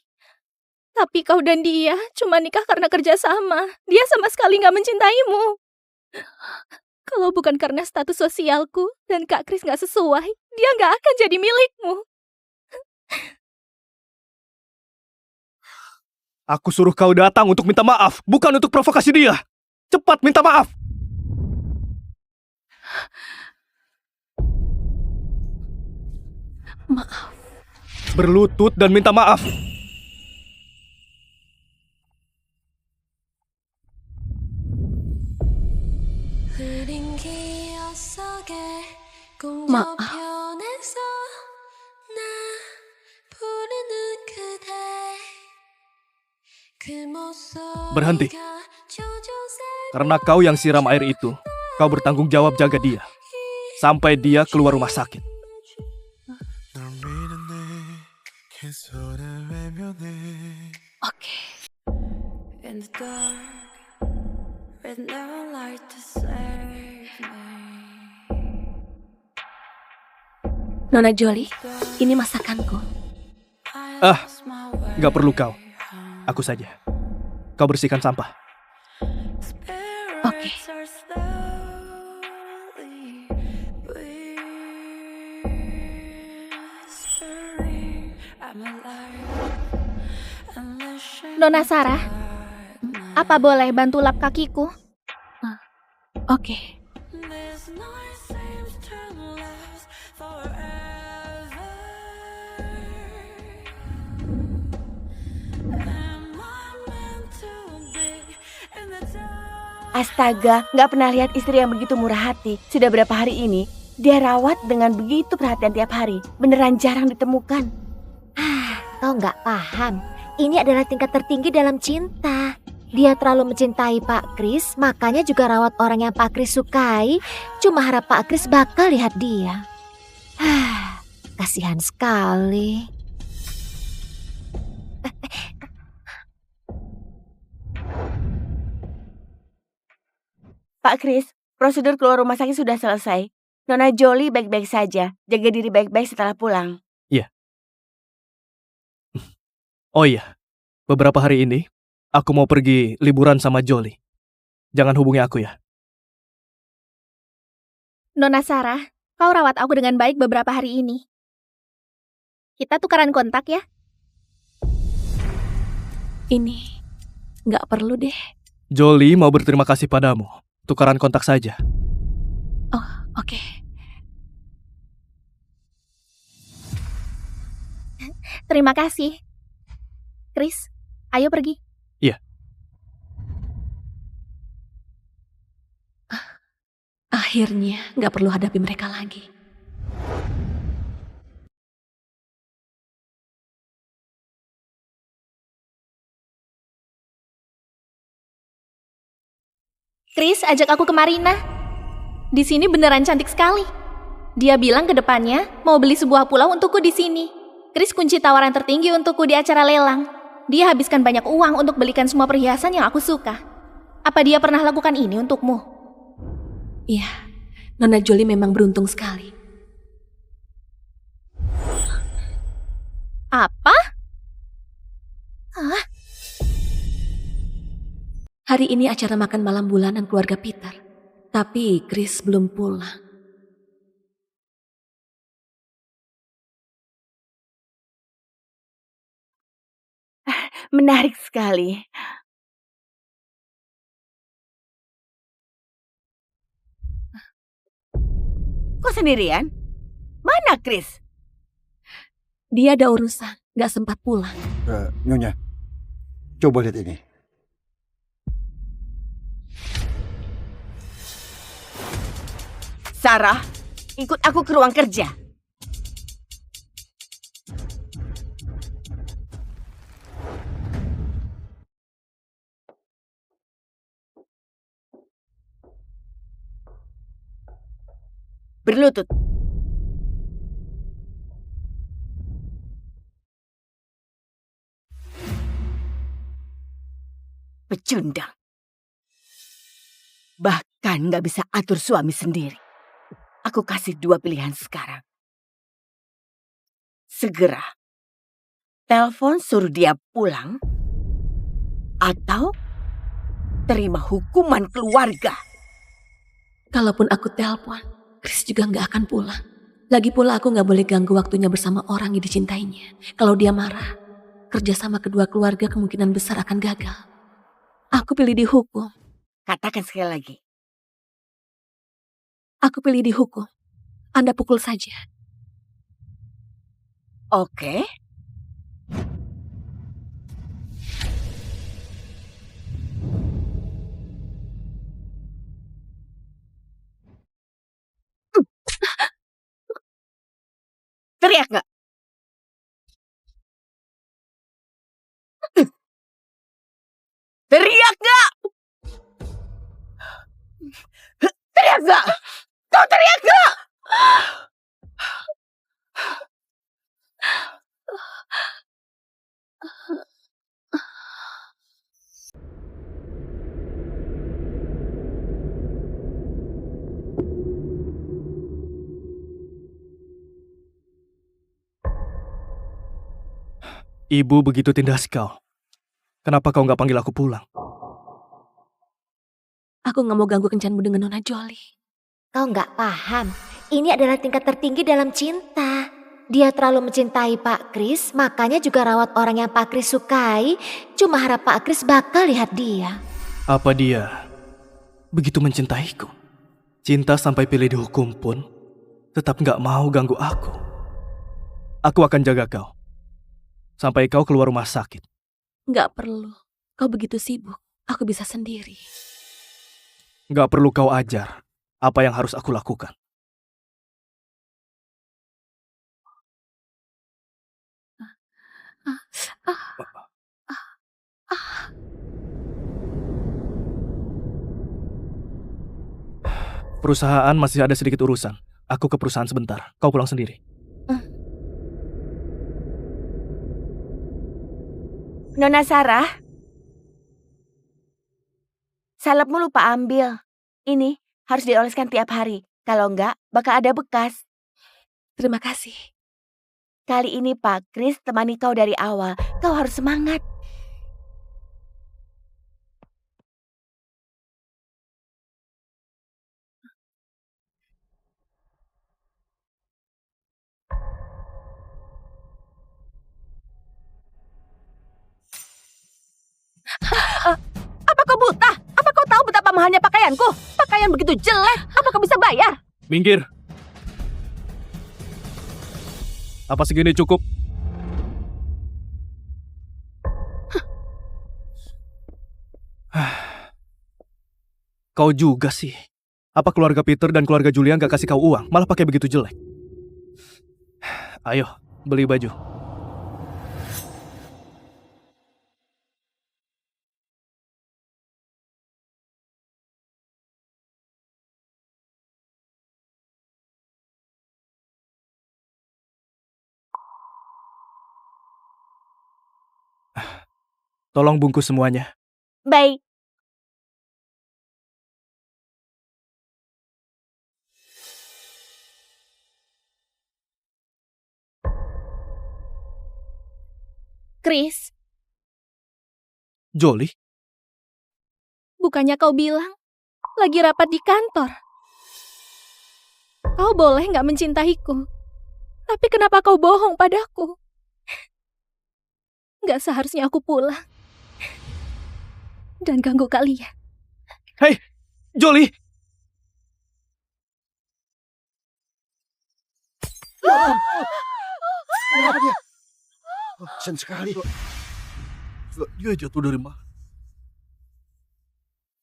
Tapi kau dan dia cuma nikah karena kerjasama. Dia sama sekali nggak mencintaimu. Kalau bukan karena status sosialku dan Kak Kris nggak sesuai, dia nggak akan jadi milikmu. Aku suruh kau datang untuk minta maaf, bukan untuk provokasi dia. Cepat minta maaf. Maaf. Berlutut dan minta maaf. Maaf. Berhenti. Karena kau yang siram air itu, kau bertanggung jawab jaga dia. Sampai dia keluar rumah sakit. Oke. Nona Jolie, ini masakanku. Gak perlu kau. Aku saja. Kau bersihkan sampah. Oke. Nona Sarah, apa boleh bantu lap kakiku? Oke. Astaga, nggak pernah lihat istri yang begitu murah hati. Sudah berapa hari ini, dia rawat dengan begitu perhatian tiap hari. Beneran jarang ditemukan. Kau nggak paham. Ini adalah tingkat tertinggi dalam cinta. Dia terlalu mencintai Pak Kris, makanya juga rawat orang yang Pak Kris sukai. Cuma harap Pak Kris bakal lihat dia. Kasihan sekali. Pak Kris, prosedur keluar rumah sakit sudah selesai. Nona Jolie baik-baik saja. Jaga diri baik-baik setelah pulang. Iya. Oh iya, beberapa hari ini aku mau pergi liburan sama Jolie. Jangan hubungi aku ya. Nona Sarah, kau rawat aku dengan baik beberapa hari ini. Kita tukaran kontak ya. Ini nggak perlu deh. Jolie mau berterima kasih padamu. Tukaran kontak saja. Oh, oke. Terima kasih. Kris, ayo pergi. Iya. Akhirnya nggak perlu hadapi mereka lagi. Kris, ajak aku ke Marina. Di sini beneran cantik sekali. Dia bilang ke depannya mau beli sebuah pulau untukku di sini. Kris kunci tawaran tertinggi untukku di acara lelang. Dia habiskan banyak uang untuk belikan semua perhiasan yang aku suka. Apa dia pernah lakukan ini untukmu? Iya, Nona Jolie memang beruntung sekali. Apa? Hari ini acara makan malam bulanan keluarga Peter. Tapi Kris belum pulang. Menarik sekali. Kok sendirian? Mana Kris? Dia ada urusan, gak sempat pulang. Nyonya, coba lihat ini. Sarah, ikut aku ke ruang kerja. Berlutut. Pecundang. Bahkan gak bisa atur suami sendiri. Aku kasih dua pilihan sekarang. Segera telepon suruh dia pulang, atau terima hukuman keluarga. Kalaupun aku telepon, Kris juga gak akan pulang. Lagi pula aku gak boleh ganggu waktunya bersama orang yang dicintainya. Kalau dia marah, kerjasama kedua keluarga kemungkinan besar akan gagal. Aku pilih dihukum. Katakan sekali lagi. Aku pilih dihukum. Anda pukul saja. Oke. Teriak nggak? Teriak nggak? Teriak nggak? Kau teriak nggak? Ibu begitu tindas kau. Kenapa kau nggak panggil aku pulang? Aku nggak mau ganggu kencanmu dengan Nona Jolie. Kau nggak paham. Ini adalah tingkat tertinggi dalam cinta. Dia terlalu mencintai Pak Kris, makanya juga rawat orang yang Pak Kris sukai. Cuma harap Pak Kris bakal lihat dia. Apa dia begitu mencintaiku? Cinta sampai pilih dihukum pun tetap nggak mau ganggu aku. Aku akan jaga kau sampai kau keluar rumah sakit. Nggak perlu. Kau begitu sibuk. Aku bisa sendiri. Nggak perlu kau ajar apa yang harus aku lakukan. Perusahaan masih ada sedikit urusan. Aku ke perusahaan sebentar. Kau pulang sendiri. Nona Sarah, salepmu lupa ambil. Ini harus dioleskan tiap hari. Kalau enggak, bakal ada bekas. Terima kasih. Kali ini Pak Kris temani kau dari awal. Kau harus semangat. Apa kau buta? Apa kau tahu betapa mahalnya pakaianku? Pakaian begitu jelek, apa kau bisa bayar? Minggir. Apa segini cukup? Kau juga sih. Apa keluarga Peter dan keluarga Julia nggak kasih kau uang, malah pakai begitu jelek? Ayo, beli baju. Tolong bungkus semuanya. Baik. Kris, Jolie? bukannya kau bilang lagi rapat di kantor? Kau boleh nggak mencintaiku, tapi kenapa kau bohong padaku? Nggak seharusnya aku pulang dan ganggu kalian. Hei, Jolie! Kenapa dia? Kasian sekali. Dia jatuh dari mana?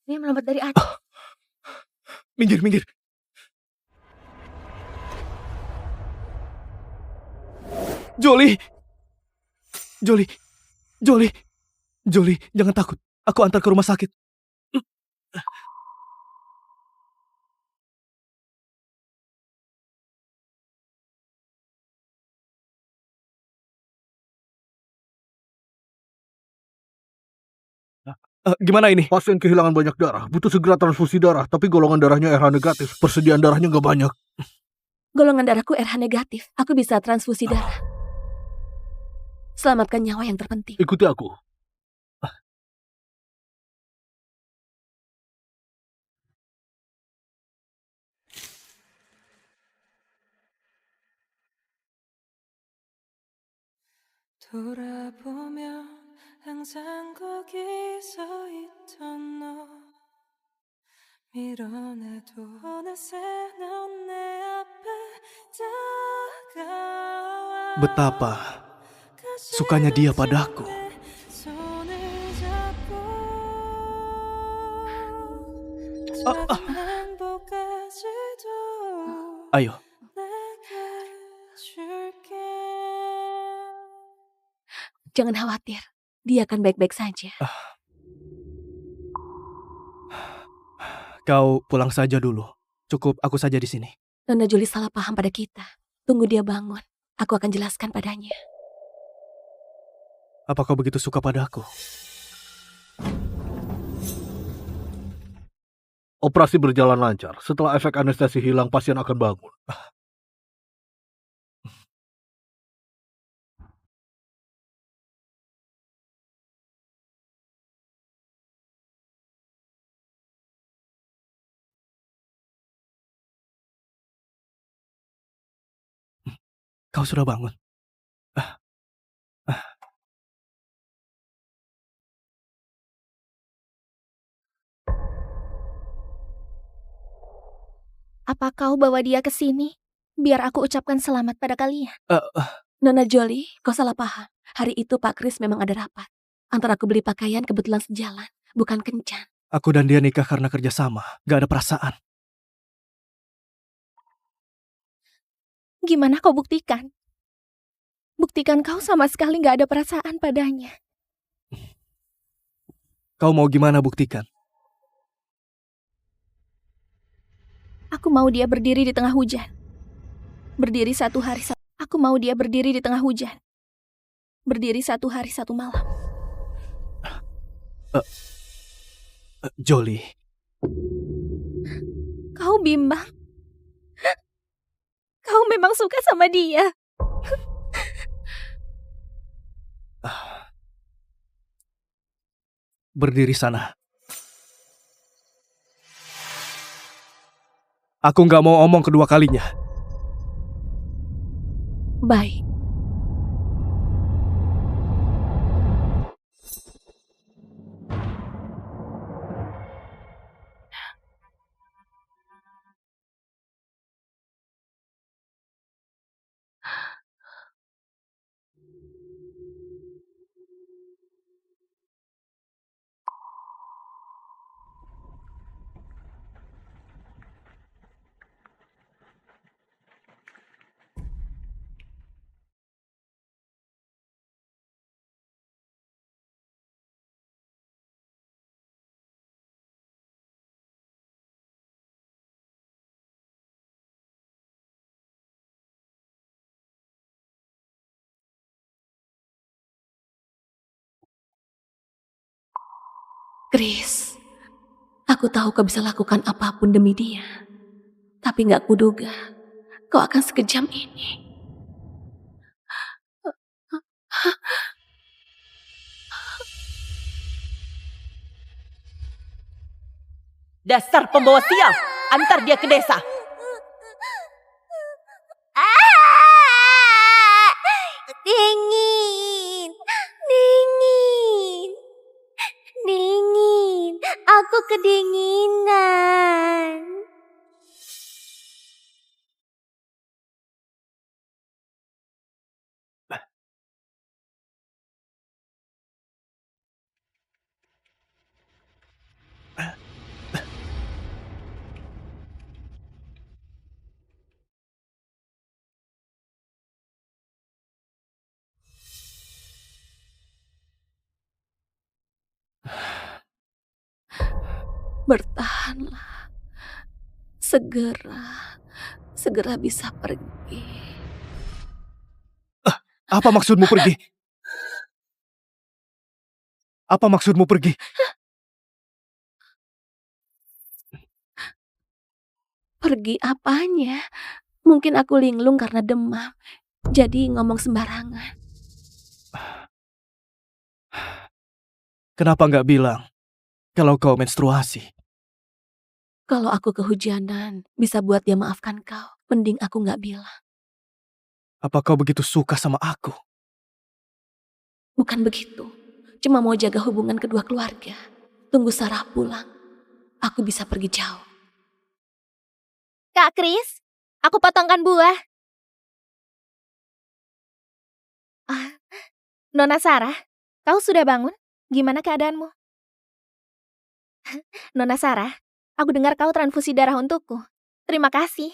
Dia melompat dari atas. Minggir, minggir. Jolie! Jolie! Jolie! Jolie, jangan takut. Aku antar ke rumah sakit. Gimana ini? Pasien kehilangan banyak darah, butuh segera transfusi darah, tapi golongan darahnya RH negatif. Persediaan darahnya nggak banyak. Golongan darahku RH negatif. Aku bisa transfusi darah. Selamatkan nyawa yang terpenting. Ikuti aku. 돌아보면 항상 거기 서 있던 너 밀어내도 어느새 넌 내 앞에 다가와 Betapa sukanya dia padaku. 손을 잡고 Ah, 작은 행복까지도 Ayo, 내게 줄게. Jangan khawatir, dia akan baik-baik saja. kau pulang saja dulu. Cukup aku saja di sini. Nona Julie salah paham pada kita. Tunggu dia bangun. Aku akan jelaskan padanya. Apa kau begitu suka padaku? Operasi berjalan lancar. Setelah efek anestesi hilang, pasien akan bangun. Kau sudah bangun. Apa kau bawa dia ke sini? Biar aku ucapkan selamat pada kalian. Nona Jolie, kau salah paham. Hari itu Pak Kris memang ada rapat. Antara aku beli pakaian kebetulan sejalan, bukan kencan. Aku dan dia nikah karena kerjasama. Gak ada perasaan. Gimana kau buktikan? Buktikan kau sama sekali gak ada perasaan padanya. Kau mau gimana buktikan? Aku mau dia berdiri di tengah hujan. Berdiri satu hari satu. Aku mau dia berdiri di tengah hujan. Berdiri satu hari satu malam. Jolie. Kau bimbang. Kau memang suka sama dia. Berdiri sana. Aku gak mau omong kedua kalinya. Baik. Chris, aku tahu kau bisa lakukan apapun demi dia. Tapi gak kuduga kau akan sekejam ini. Dasar pembawa sial, antar dia ke desa. Dingin. Dingin. Dingin. Aku kedinginan. Bertahanlah. Segera bisa pergi. Apa maksudmu pergi? Apa maksudmu pergi? Pergi apanya? Mungkin aku linglung karena demam. Jadi ngomong sembarangan. Kenapa nggak bilang kalau kau menstruasi? Kalau aku kehujanan, bisa buat dia maafkan kau. Mending aku nggak bilang. Apa kau begitu suka sama aku? Bukan begitu. Cuma mau jaga hubungan kedua keluarga. Tunggu Sarah pulang. Aku bisa pergi jauh. Kak Kris, aku potongkan buah. Nona Sarah, kau sudah bangun? Gimana keadaanmu? Nona Sarah, aku dengar kau transfusi darah untukku. Terima kasih.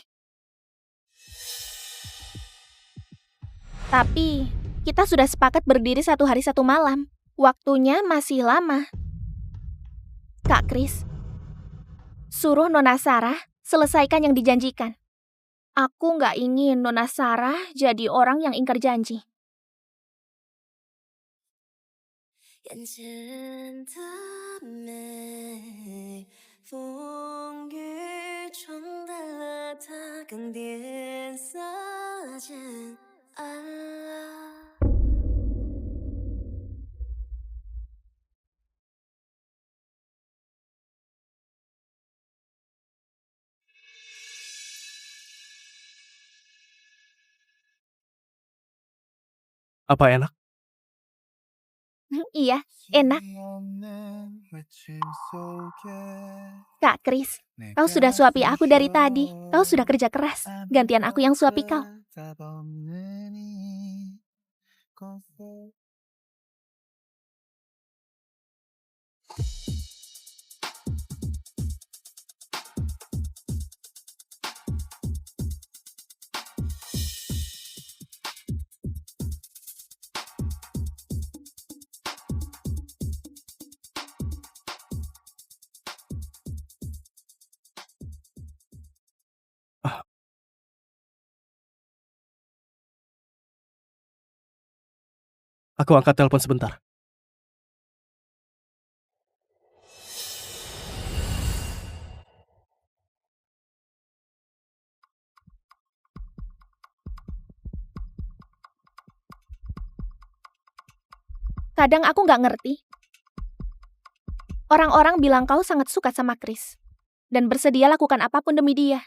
Tapi, kita sudah sepakat berdiri 1 hari 1 malam. Waktunya masih lama. Kak Kris, suruh Nona Sarah selesaikan yang dijanjikan. Aku nggak ingin Nona Sarah jadi orang yang ingkar janji. 眼前的美，风雨冲淡了它，更迭色渐暗了。 Apa enak? Iya, enak. Kak Kris, kau sudah suapi aku dari tadi. Kau sudah kerja keras. Gantian aku yang suapi kau. Aku angkat telepon sebentar. Kadang aku nggak ngerti. Orang-orang bilang kau sangat suka sama Kris. Dan bersedia lakukan apapun demi dia.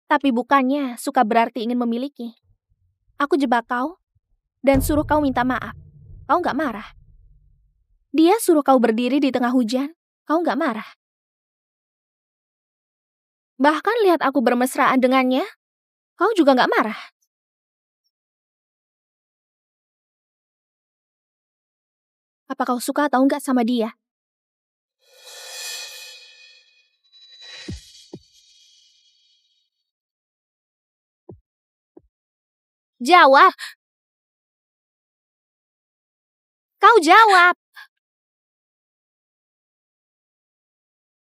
Tapi bukannya suka berarti ingin memiliki. Aku jebak kau dan suruh kau minta maaf. Kau nggak marah. Dia suruh kau berdiri di tengah hujan. Kau nggak marah. Bahkan lihat aku bermesraan dengannya, kau juga nggak marah. Apa kau suka atau enggak sama dia? Jawab. Kau jawab.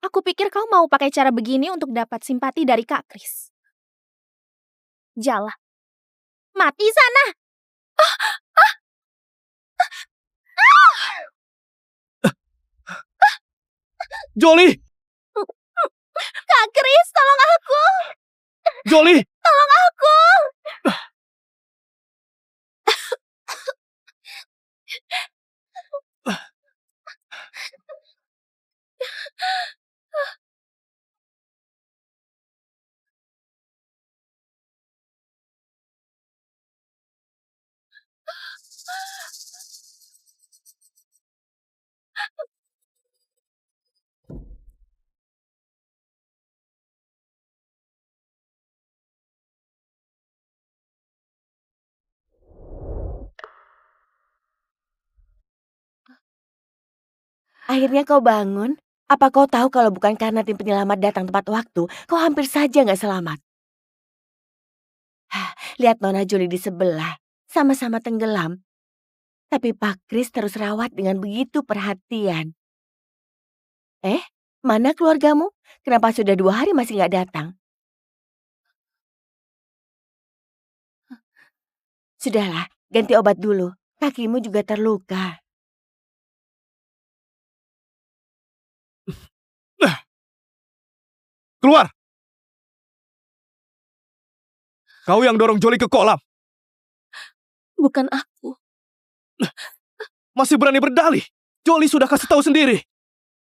Aku pikir kau mau pakai cara begini untuk dapat simpati dari Kak Kris. Jala. Mati sana. Jolly! Kak Kris, tolong aku. Jolly! Tolong aku. Akhirnya kau bangun? Apa kau tahu kalau bukan karena tim penyelamat datang tepat waktu, kau hampir saja nggak selamat? Lihat Nona Jolie di sebelah, sama-sama tenggelam. Tapi Pak Kris terus rawat dengan begitu perhatian. Mana keluargamu? Kenapa sudah 2 hari masih nggak datang? Sudahlah, ganti obat dulu. Kakimu juga terluka. Keluar! Kau yang dorong Jolly ke kolam. Bukan aku. Masih berani berdalih. Jolly sudah kasih tahu sendiri.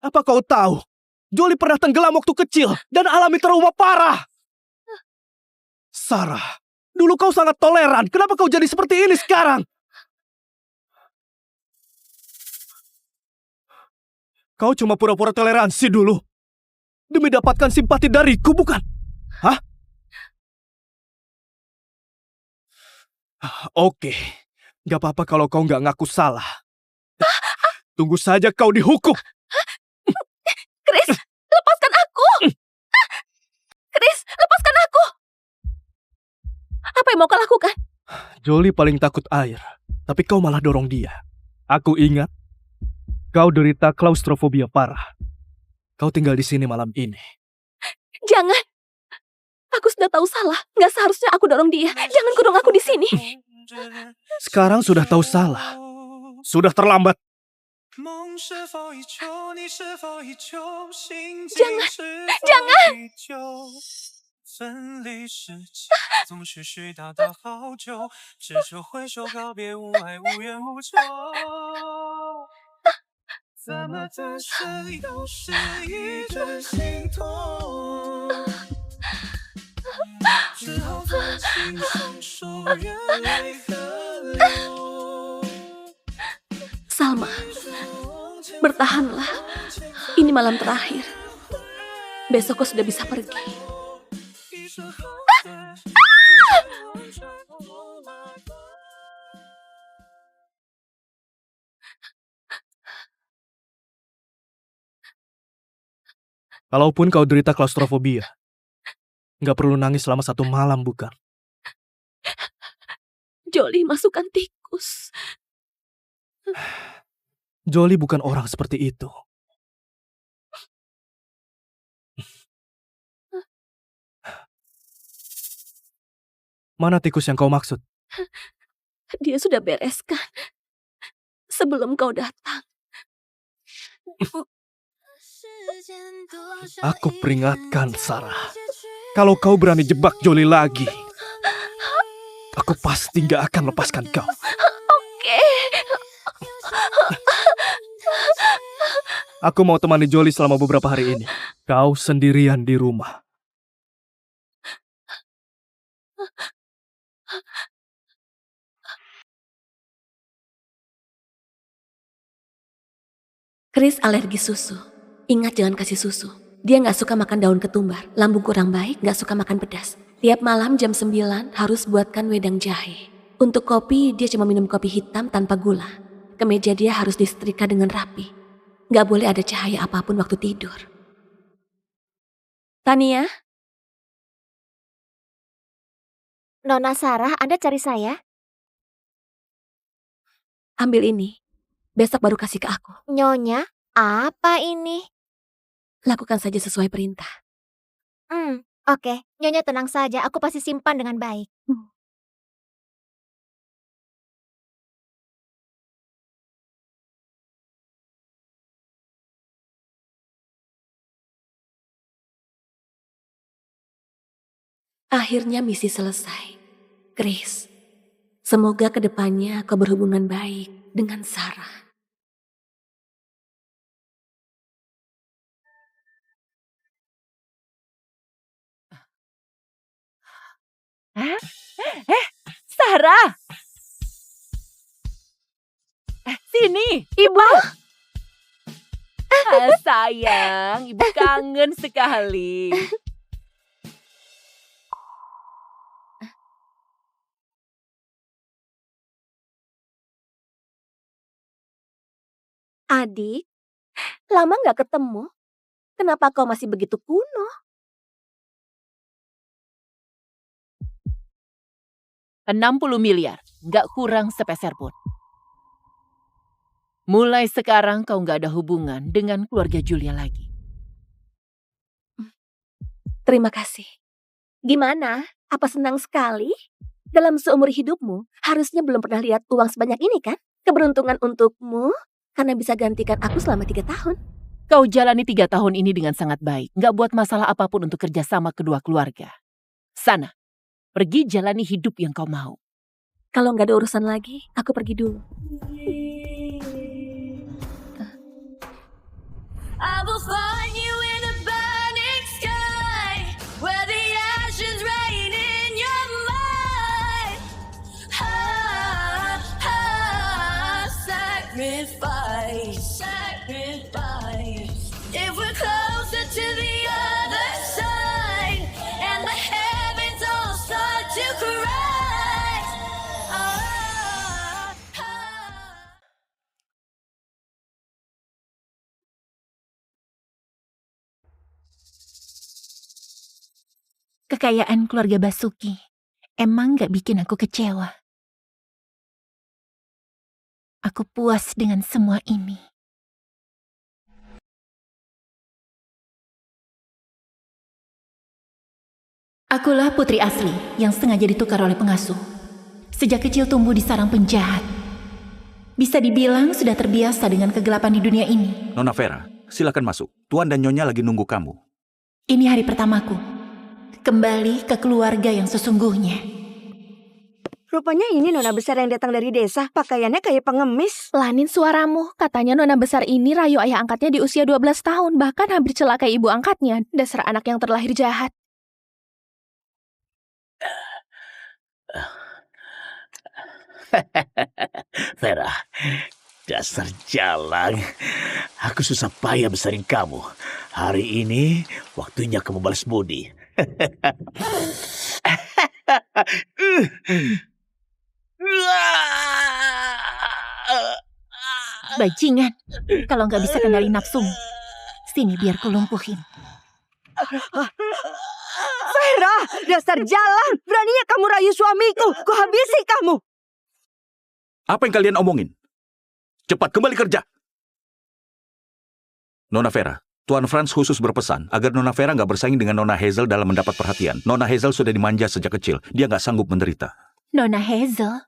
Apa kau tahu? Jolly pernah tenggelam waktu kecil dan alami trauma parah. Sarah, dulu kau sangat toleran. Kenapa kau jadi seperti ini sekarang? Kau cuma pura-pura toleransi dulu. Demi dapatkan simpati dariku, bukan? Hah? Oke. Gak apa-apa kalau kau gak ngaku salah. Tunggu saja kau dihukum. Chris, lepaskan aku! Chris, lepaskan aku! Apa yang mau kau lakukan? Jolie paling takut air, tapi kau malah dorong dia. Aku ingat, kau derita klaustrofobia parah. Kau tinggal di sini malam ini. Jangan! Aku sudah tahu salah. Nggak seharusnya aku dorong dia. Jangan kurung aku di sini. Sekarang sudah tahu salah. Sudah terlambat. Jangan! Jangan! 分离世界总是许大大好久，只求挥手告别无爱无怨无仇。怎么的谁都是一阵心痛，只好在心上收眼泪河流。 Salma, bertahanlah. Ini malam terakhir. Besok kau sudah bisa pergi. Kalaupun kau derita klaustrofobia, nggak perlu nangis selama 1 malam, bukan? Jolie masukkan tikus. Jolie bukan orang seperti itu. Mana tikus yang kau maksud? Dia sudah bereskan sebelum kau datang. Aku peringatkan, Sarah. Kalau kau berani jebak Jolie lagi, aku pasti gak akan lepaskan kau. Oke. Aku mau temani Jolie selama beberapa hari ini. Kau sendirian di rumah. Chris alergi susu. Ingat jangan kasih susu. Dia gak suka makan daun ketumbar. Lambung kurang baik, gak suka makan pedas. Tiap malam jam 9 harus buatkan wedang jahe. Untuk kopi, dia cuma minum kopi hitam tanpa gula. Kemeja dia harus disetrika dengan rapi. Gak boleh ada cahaya apapun waktu tidur. Tania? Nona Sarah, Anda cari saya? Ambil ini. Besok baru kasih ke aku. Nyonya, apa ini? Lakukan saja sesuai perintah. Oke. Nyonya tenang saja, aku pasti simpan dengan baik. Akhirnya misi selesai. Chris, semoga kedepannya kau berhubungan baik dengan Sarah. Sarah! Sini, Ibu! Sayang, Ibu kangen sekali. Adik, lama gak ketemu? Kenapa kau masih begitu kuno? 60 miliar, gak kurang sepeser pun. Mulai sekarang kau gak ada hubungan dengan keluarga Julia lagi. Terima kasih. Gimana? Apa senang sekali? Dalam seumur hidupmu, harusnya belum pernah lihat uang sebanyak ini kan? Keberuntungan untukmu, karena bisa gantikan aku selama 3 tahun. Kau jalani 3 tahun ini dengan sangat baik. Gak buat masalah apapun untuk kerjasama kedua keluarga. Sana, pergi jalani hidup yang kau mau. Kalau nggak ada urusan lagi, aku pergi dulu. I will find you in a burning sky, where the ashes rain in your mind. Sacrifice, sacrifice. Kekayaan keluarga Basuki emang gak bikin aku kecewa. Aku puas dengan semua ini. Akulah putri asli yang sengaja ditukar oleh pengasuh. Sejak kecil tumbuh di sarang penjahat. Bisa dibilang sudah terbiasa dengan kegelapan di dunia ini. Nona Vera, silakan masuk. Tuan dan Nyonya lagi nunggu kamu. Ini hari pertamaku. Kembali ke keluarga yang sesungguhnya. Rupanya ini nona besar yang datang dari desa. Pakaiannya kayak pengemis. Lanin suaramu. Katanya nona besar ini rayu ayah angkatnya di usia 12 tahun. Bahkan hampir celakai ibu angkatnya. Dasar anak yang terlahir jahat. Vera, dasar jalang. Aku susah payah besarin kamu. Hari ini waktunya kamu balas budi. Bajingan, kalau nggak bisa kendali nafsumu, sini biar ku lumpuhin. Vera, dasar jalan. Beraninya kamu rayu suamiku. Ku habisi kamu. Apa yang kalian omongin? Cepat kembali kerja. Nona Vera, Tuan Franz khusus berpesan agar Nona Vera nggak bersaing dengan Nona Hazel dalam mendapat perhatian. Nona Hazel sudah dimanja sejak kecil. Dia nggak sanggup menderita. Nona Hazel?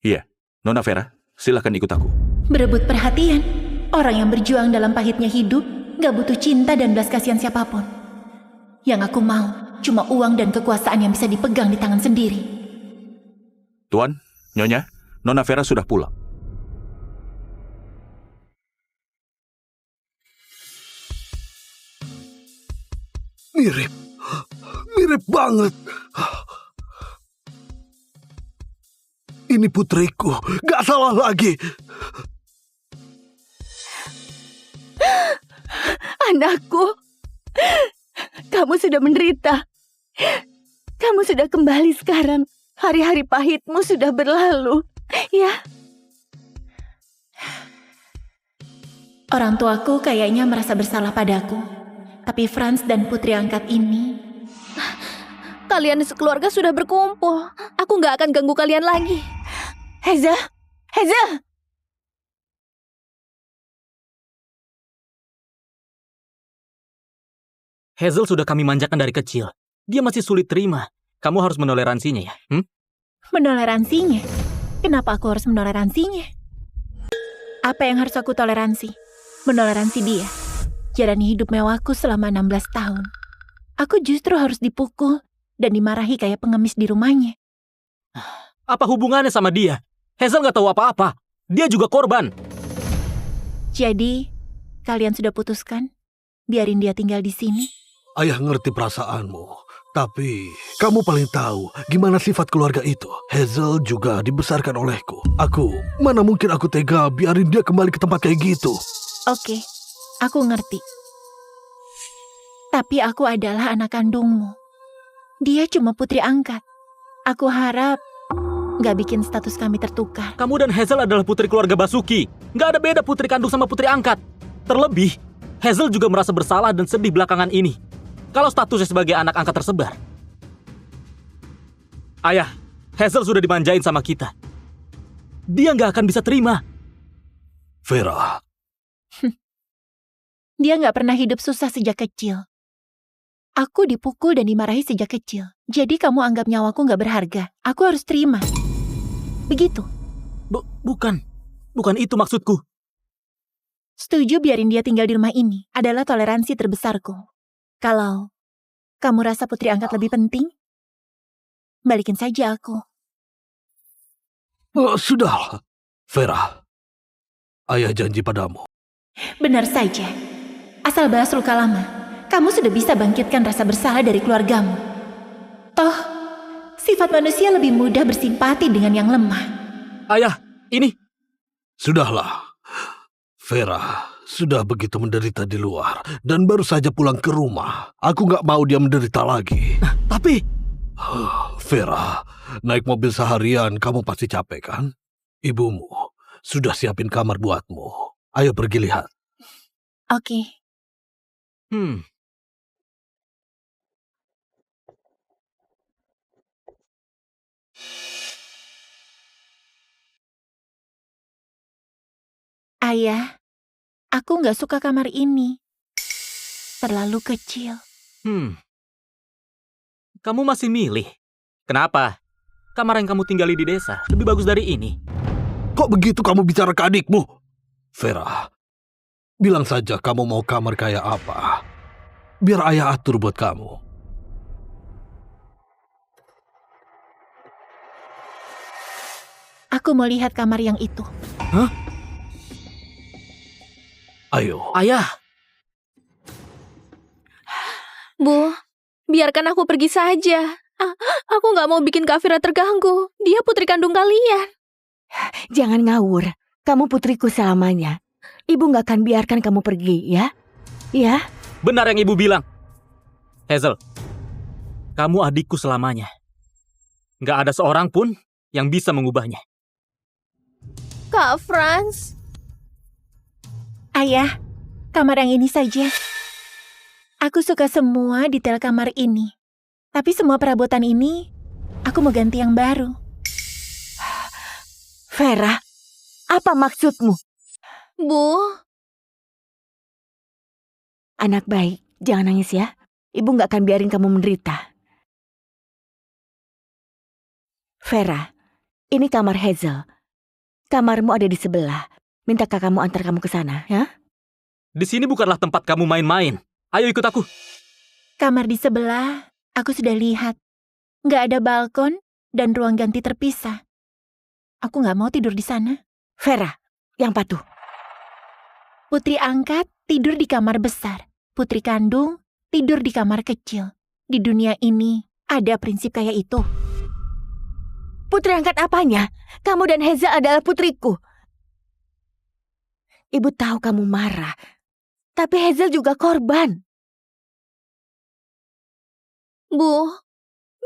Iya, Nona Vera, silakan ikut aku. Berebut perhatian. Orang yang berjuang dalam pahitnya hidup nggak butuh cinta dan belas kasihan siapapun. Yang aku mau cuma uang dan kekuasaan yang bisa dipegang di tangan sendiri. Tuan, Nyonya, Nona Vera sudah pulang. Mirip banget. Ini putriku, gak salah lagi. Anakku, kamu sudah menderita. Kamu sudah kembali sekarang. Hari-hari pahitmu sudah berlalu. Ya. Orang tuaku kayaknya merasa bersalah padaku. Tapi Franz dan putri angkat ini... Kalian sekeluarga sudah berkumpul. Aku nggak akan ganggu kalian lagi. Hazel! Hazel! Hazel sudah kami manjakan dari kecil. Dia masih sulit terima. Kamu harus menoleransinya ya. Menoleransinya? Kenapa aku harus menoleransinya? Apa yang harus aku toleransi? Menoleransi dia. Jalani hidup mewahku selama 16 tahun. Aku justru harus dipukul dan dimarahi kayak pengemis di rumahnya. Apa hubungannya sama dia? Hazel nggak tahu apa-apa. Dia juga korban. Jadi, kalian sudah putuskan? Biarin dia tinggal di sini? Ayah ngerti perasaanmu. Tapi, kamu paling tahu gimana sifat keluarga itu. Hazel juga dibesarkan olehku. Mana mungkin aku tega biarin dia kembali ke tempat kayak gitu. Oke, aku ngerti. Tapi aku adalah anak kandungmu. Dia cuma putri angkat. Aku harap gak bikin status kami tertukar. Kamu dan Hazel adalah putri keluarga Basuki. Gak ada beda putri kandung sama putri angkat. Terlebih, Hazel juga merasa bersalah dan sedih belakangan ini. Kalau statusnya sebagai anak angkat tersebar. Ayah, Hazel sudah dimanjain sama kita. Dia gak akan bisa terima. Vera. Dia gak pernah hidup susah sejak kecil. Aku dipukul dan dimarahi sejak kecil. Jadi kamu anggap nyawaku gak berharga. Aku harus terima. Begitu. Bukan itu maksudku. Setuju biarin dia tinggal di rumah ini adalah toleransi terbesarku. Kalau kamu rasa putri angkat lebih penting, balikin saja aku. Sudah, Vera. Ayah janji padamu. Benar saja. Asal balas luka lama, kamu sudah bisa bangkitkan rasa bersalah dari keluargamu. Toh, sifat manusia lebih mudah bersimpati dengan yang lemah. Ayah, ini... Sudahlah. Vera sudah begitu menderita di luar dan baru saja pulang ke rumah. Aku gak mau dia menderita lagi. Tapi... Vera, naik mobil seharian kamu pasti capek kan? Ibumu sudah siapin kamar buatmu. Ayo pergi lihat. Oke. Ayah, aku nggak suka kamar ini. Terlalu kecil. Kamu masih milih? Kenapa? Kamar yang kamu tinggali di desa lebih bagus dari ini. Kok begitu kamu bicara ke adikmu? Vera, bilang saja kamu mau kamar kayak apa. Biar ayah atur buat kamu. Aku mau lihat kamar yang itu. Hah? Ayo. Ayah. Bu, biarkan aku pergi saja. Aku nggak mau bikin Kak Fira terganggu. Dia putri kandung kalian. Jangan ngawur. Kamu putriku selamanya. Ibu nggak akan biarkan kamu pergi, ya? Ya? Benar yang ibu bilang. Hazel, kamu adikku selamanya. Nggak ada seorang pun yang bisa mengubahnya. Kak Franz. Ayah, kamar yang ini saja. Aku suka semua detail kamar ini. Tapi semua perabotan ini, aku mau ganti yang baru. Vera, apa maksudmu? Bu. Anak baik, jangan nangis ya. Ibu nggak akan biarin kamu menderita. Vera, ini kamar Hazel. Kamarmu ada di sebelah. Minta kakakmu antar kamu ke sana, ya? Di sini bukanlah tempat kamu main-main. Ayo ikut aku. Kamar di sebelah, aku sudah lihat. Nggak ada balkon dan ruang ganti terpisah. Aku nggak mau tidur di sana. Vera, yang patuh. Putri angkat tidur di kamar besar. Putri kandung tidur di kamar kecil. Di dunia ini ada prinsip kayak itu. Putri angkat apanya? Kamu dan Hazel adalah putriku. Ibu tahu kamu marah. Tapi Hazel juga korban. Bu,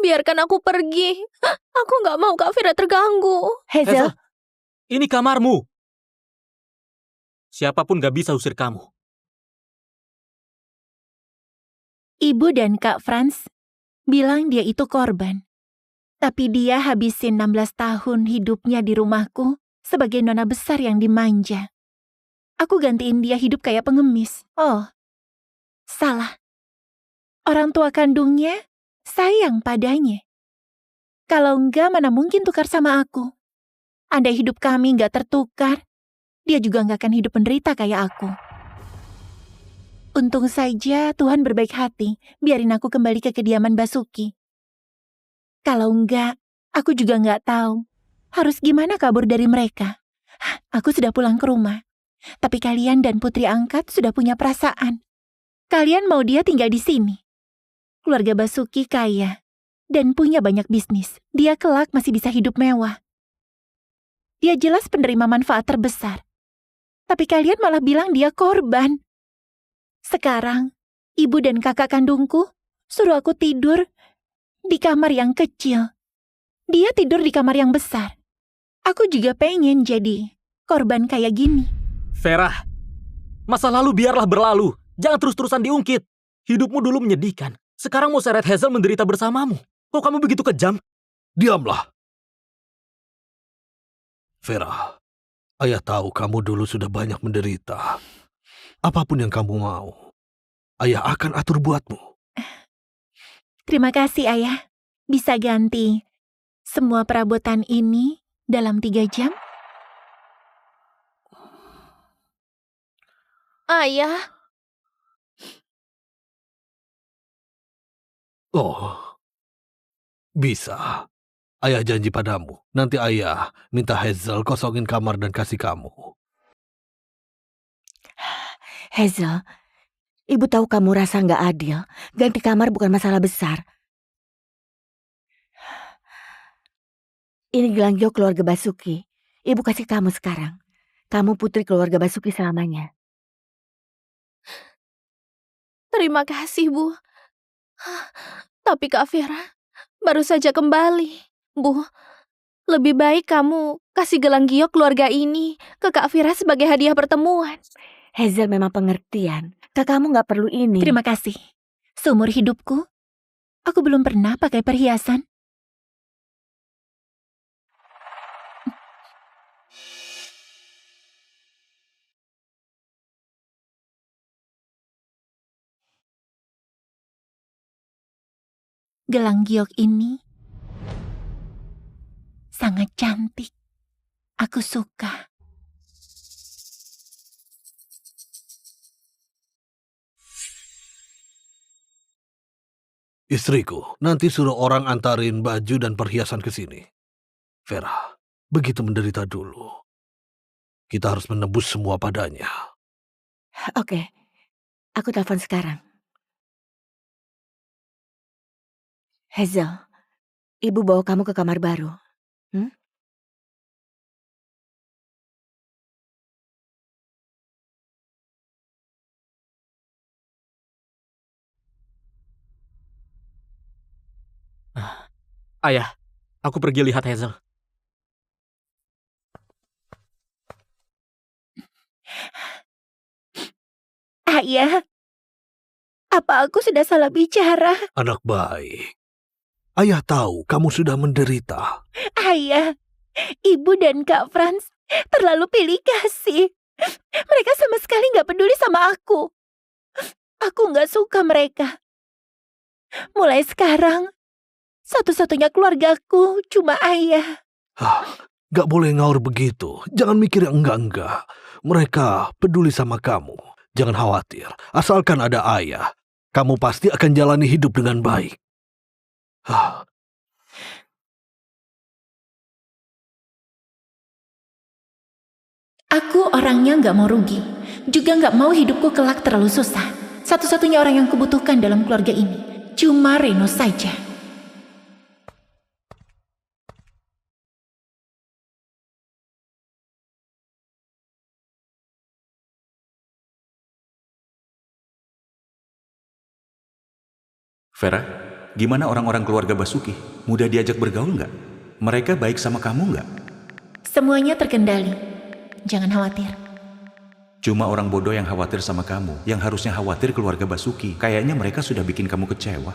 biarkan aku pergi. Aku nggak mau Kak Fira terganggu. Hazel. Ini kamarmu. Siapapun gak bisa usir kamu. Ibu dan Kak Franz bilang dia itu korban. Tapi dia habisin 16 tahun hidupnya di rumahku sebagai nona besar yang dimanja. Aku gantiin dia hidup kayak pengemis. Oh, salah. Orang tua kandungnya sayang padanya. Kalau enggak, mana mungkin tukar sama aku. Andai hidup kami enggak tertukar, dia juga enggak akan hidup menderita kayak aku. Untung saja Tuhan berbaik hati, biarin aku kembali ke kediaman Basuki. Kalau enggak, aku juga enggak tahu harus gimana kabur dari mereka. Aku sudah pulang ke rumah. Tapi kalian dan putri angkat sudah punya perasaan. Kalian mau dia tinggal di sini. Keluarga Basuki kaya dan punya banyak bisnis. Dia kelak masih bisa hidup mewah. Dia jelas penerima manfaat terbesar. Tapi kalian malah bilang dia korban. Sekarang, ibu dan kakak kandungku suruh aku tidur di kamar yang kecil. Dia tidur di kamar yang besar. Aku juga pengen jadi korban kayak gini. Vera, masa lalu biarlah berlalu. Jangan terus-terusan diungkit. Hidupmu dulu menyedihkan. Sekarang mau seret Hazel menderita bersamamu. Kok kamu begitu kejam? Diamlah. Vera, ayah tahu kamu dulu sudah banyak menderita. Apapun yang kamu mau, ayah akan atur buatmu. Terima kasih, Ayah. Bisa ganti semua perabotan ini dalam 3 jam? Ayah. Oh, bisa. Ayah janji padamu. Nanti ayah minta Hazel kosongin kamar dan kasih kamu. Hazel, ibu tahu kamu rasa nggak adil. Ganti kamar bukan masalah besar. Ini gelang Jo keluarga Basuki. Ibu kasih kamu sekarang. Kamu putri keluarga Basuki selamanya. Terima kasih, Bu. Tapi Kak Fira baru saja kembali. Bu, lebih baik kamu kasih gelang giok keluarga ini ke Kak Fira sebagai hadiah pertemuan. Hazel memang pengertian. Kakakmu nggak perlu ini. Terima kasih. Seumur hidupku, aku belum pernah pakai perhiasan. Gelang giok ini sangat cantik. Aku suka. Istriku, nanti suruh orang antarin baju dan perhiasan ke sini. Vera, begitu menderita dulu. Kita harus menebus semua padanya. Oke, aku telepon sekarang. Hazel, ibu bawa kamu ke kamar baru. Ayah, aku pergi lihat Hazel. Ayah, apa aku sudah salah bicara? Anak baik. Ayah tahu kamu sudah menderita. Ayah, ibu dan Kak Franz terlalu pilih kasih. Mereka sama sekali gak peduli sama aku. Aku gak suka mereka. Mulai sekarang, satu-satunya keluargaku cuma ayah. Gak boleh ngaur begitu. Jangan mikir yang enggak-enggak. Mereka peduli sama kamu. Jangan khawatir. Asalkan ada ayah, kamu pasti akan jalani hidup dengan baik. Aku orangnya gak mau rugi. Juga gak mau hidupku kelak terlalu susah. Satu-satunya orang yang kubutuhkan dalam keluarga ini cuma Reno saja. Vera, gimana orang-orang keluarga Basuki? Mudah diajak bergaul nggak? Mereka baik sama kamu nggak? Semuanya terkendali. Jangan khawatir. Cuma orang bodoh yang khawatir sama kamu, yang harusnya khawatir keluarga Basuki. Kayaknya mereka sudah bikin kamu kecewa.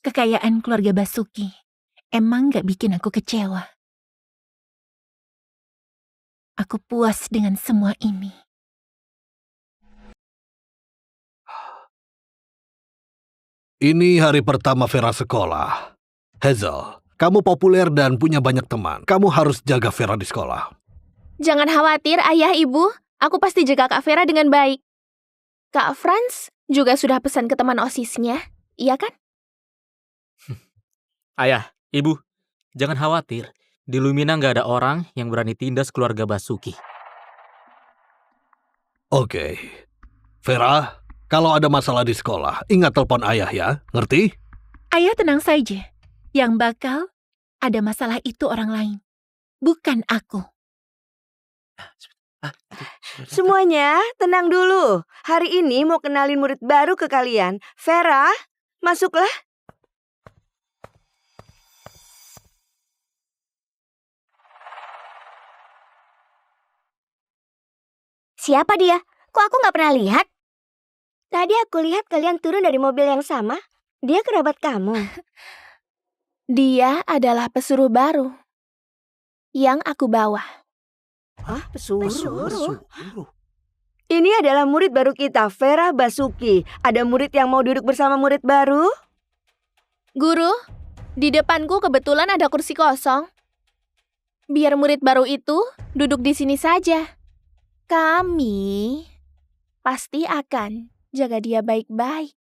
Kekayaan keluarga Basuki emang gak bikin aku kecewa. Aku puas dengan semua ini. Ini hari pertama Vera sekolah. Hazel, kamu populer dan punya banyak teman. Kamu harus jaga Vera di sekolah. Jangan khawatir, ayah, ibu. Aku pasti jaga Kak Vera dengan baik. Kak Franz juga sudah pesan ke teman OSISnya, iya kan? Ayah, ibu, jangan khawatir. Di Lumina nggak ada orang yang berani tindas keluarga Basuki. Oke. Vera, kalau ada masalah di sekolah, ingat telepon ayah ya, ngerti? Ayah tenang saja. Yang bakal ada masalah itu orang lain, bukan aku. Semuanya, tenang dulu. Hari ini mau kenalin murid baru ke kalian. Vera, masuklah. Siapa dia? Kok aku nggak pernah lihat? Tadi aku lihat kalian turun dari mobil yang sama. Dia kerabat kamu. Dia adalah pesuruh baru yang aku bawa. Hah, pesuruh? Ini adalah murid baru kita, Vera Basuki. Ada murid yang mau duduk bersama murid baru? Guru, di depanku kebetulan ada kursi kosong. Biar murid baru itu duduk di sini saja. Kami pasti akan jaga dia baik-baik.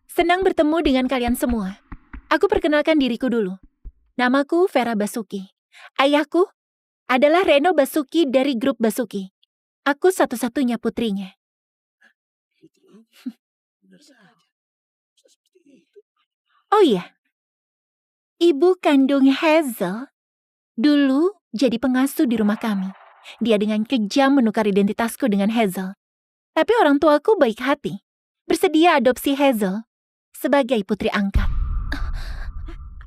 Senang bertemu dengan kalian semua. Aku perkenalkan diriku dulu. Namaku Vera Basuki. Ayahku adalah Reno Basuki dari grup Basuki. Aku satu-satunya putrinya. Oh iya, ibu kandung Hazel dulu jadi pengasuh di rumah kami. Dia dengan kejam menukar identitasku dengan Hazel. Tapi orang tuaku baik hati, bersedia adopsi Hazel sebagai putri angkat.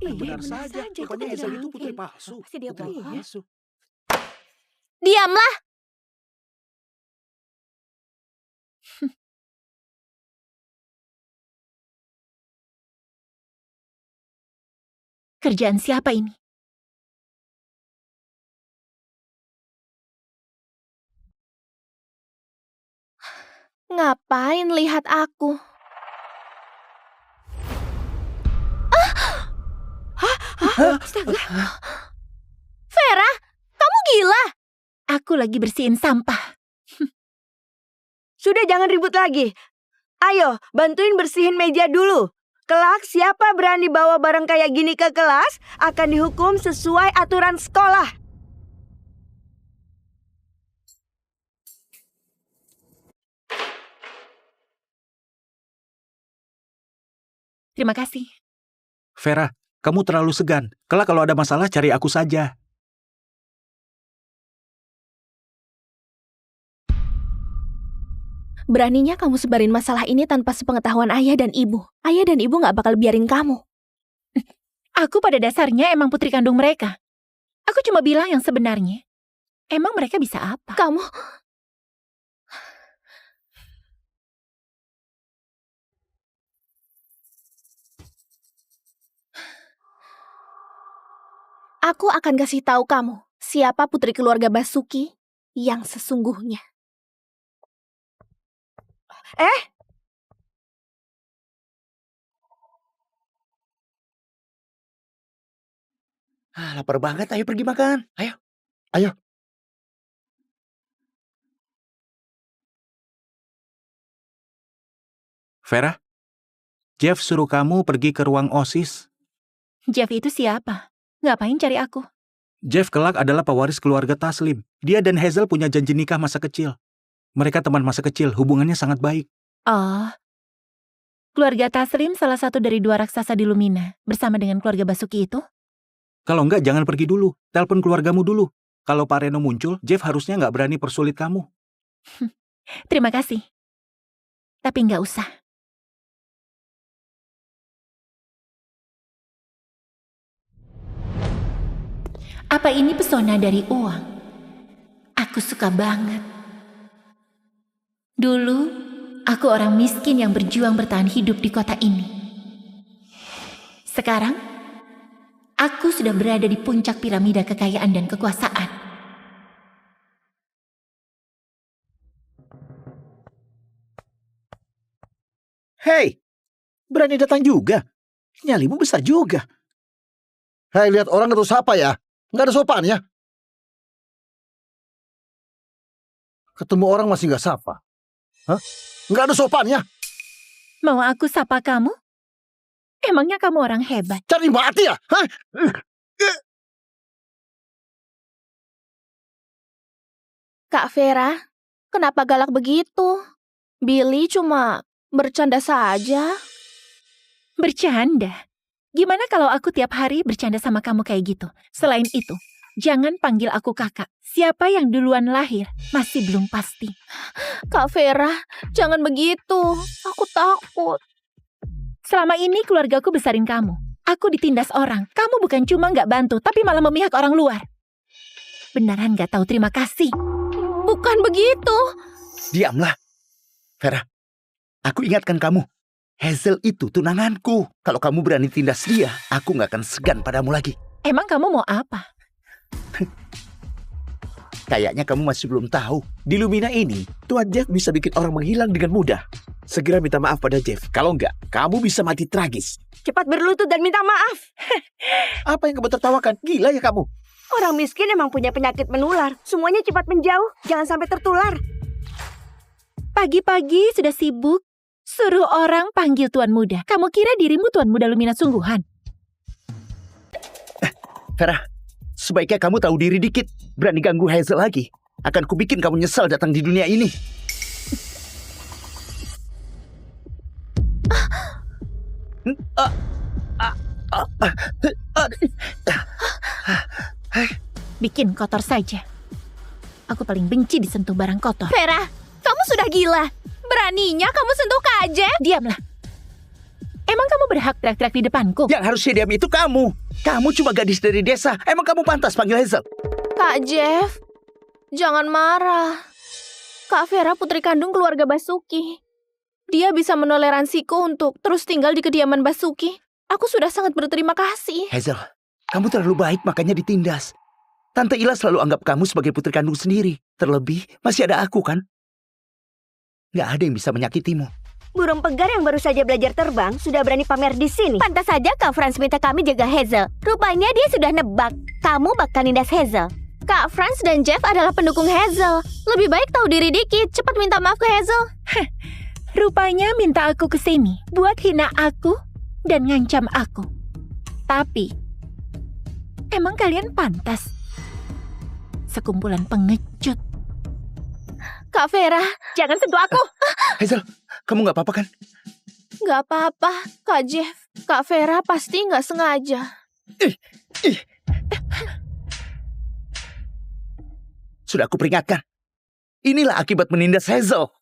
Benar saja, rupanya Hazel itu putri palsu. Pasti dia palsu. Diamlah! Kerjaan siapa ini? Ngapain lihat aku? Astaga. Vera, kamu gila? Aku lagi bersihin sampah. Sudah, jangan ribut lagi. Ayo, bantuin bersihin meja dulu. Kelak siapa berani bawa barang kayak gini ke kelas akan dihukum sesuai aturan sekolah. Terima kasih. Vera, kamu terlalu segan. Kelak kalau ada masalah cari aku saja. Beraninya kamu sebarin masalah ini tanpa sepengetahuan ayah dan ibu. Ayah dan ibu gak bakal biarin kamu. Aku pada dasarnya emang putri kandung mereka. Aku cuma bilang yang sebenarnya. Emang mereka bisa apa? Kamu... Aku akan kasih tahu kamu siapa putri keluarga Basuki yang sesungguhnya. Lapar banget, ayo pergi makan. Ayo. Ayo. Vera, Jeff suruh kamu pergi ke ruang OSIS. Jeff itu siapa? Ngapain cari aku? Jeff kelak adalah pewaris keluarga Taslim. Dia dan Hazel punya janji nikah masa kecil. Mereka teman masa kecil, hubungannya sangat baik. Oh, keluarga Taslim salah satu dari 2 raksasa di Lumina, bersama dengan keluarga Basuki itu? Kalau enggak, jangan pergi dulu. Telepon keluargamu dulu. Kalau Pak Reno muncul, Jeff harusnya nggak berani persulit kamu. Terima kasih. Tapi nggak usah. Apa ini pesona dari uang? Aku suka banget. Dulu, aku orang miskin yang berjuang bertahan hidup di kota ini. Sekarang, aku sudah berada di puncak piramida kekayaan dan kekuasaan. Hei, berani datang juga. Nyalimu besar juga. Hei, lihat orang itu siapa ya? Nggak ada sopan ya? Ketemu orang masih nggak sapa. Hah? Nggak ada sopannya. Mau aku sapa kamu? Emangnya kamu orang hebat? Cari mati ya? Hah? Kak Vera, kenapa galak begitu? Billy cuma bercanda saja. Bercanda? Gimana kalau aku tiap hari bercanda sama kamu kayak gitu? Selain itu, jangan panggil aku kakak. Siapa yang duluan lahir masih belum pasti. Kak Vera, jangan begitu. Aku takut. Selama ini keluargaku besarin kamu. Aku ditindas orang. Kamu bukan cuma nggak bantu, tapi malah memihak orang luar. Beneran nggak tahu terima kasih. Bukan begitu. Diamlah. Vera, aku ingatkan kamu. Hazel itu tunanganku. Kalau kamu berani tindas dia, aku nggak akan segan padamu lagi. Emang kamu mau apa? Kayaknya kamu masih belum tahu. Di Lumina ini, Tuan Jeff bisa bikin orang menghilang dengan mudah. Segera minta maaf pada Jeff. Kalau enggak, kamu bisa mati tragis. Cepat berlutut dan minta maaf. Apa yang kamu tertawakan? Gila ya kamu? Orang miskin emang punya penyakit menular. Semuanya cepat menjauh, jangan sampai tertular. Pagi-pagi sudah sibuk. Suruh orang panggil Tuan Muda. Kamu kira dirimu Tuan Muda Lumina sungguhan? Vera, sebaiknya kamu tahu diri dikit. Berani ganggu Hazel lagi, akan kubikin kamu nyesal datang di dunia ini. Bikin kotor saja. Aku paling benci disentuh barang kotor. Vera, kamu sudah gila. Beraninya kamu sentuh Kak Jeff? Diamlah. Emang kamu berhak teriak-teriak di depanku? Yang harusnya diam itu kamu. Kamu cuma gadis dari desa. Emang kamu pantas panggil Hazel? Kak Jeff, jangan marah. Kak Vera putri kandung keluarga Basuki. Dia bisa menoleransiku untuk terus tinggal di kediaman Basuki. Aku sudah sangat berterima kasih. Hazel, kamu terlalu baik makanya ditindas. Tante Ila selalu anggap kamu sebagai putri kandung sendiri. Terlebih, masih ada aku kan? Gak ada yang bisa menyakitimu. Burung pegar yang baru saja belajar terbang sudah berani pamer di sini. Pantas saja Kak Franz minta kami jaga Hazel. Rupanya dia sudah nebak. Kamu bakal nindas Hazel. Kak Franz dan Jeff adalah pendukung Hazel. Lebih baik tahu diri dikit. Cepat minta maaf ke Hazel. Rupanya minta aku ke sini buat hina aku dan ngancam aku. Tapi, emang kalian pantas? Sekumpulan pengecut. Kak Vera, jangan sentuh aku. Hazel, kamu gak apa-apa kan? Gak apa-apa, Kak Jeff. Kak Vera pasti gak sengaja. Sudah aku peringatkan. Inilah akibat menindas Hazel.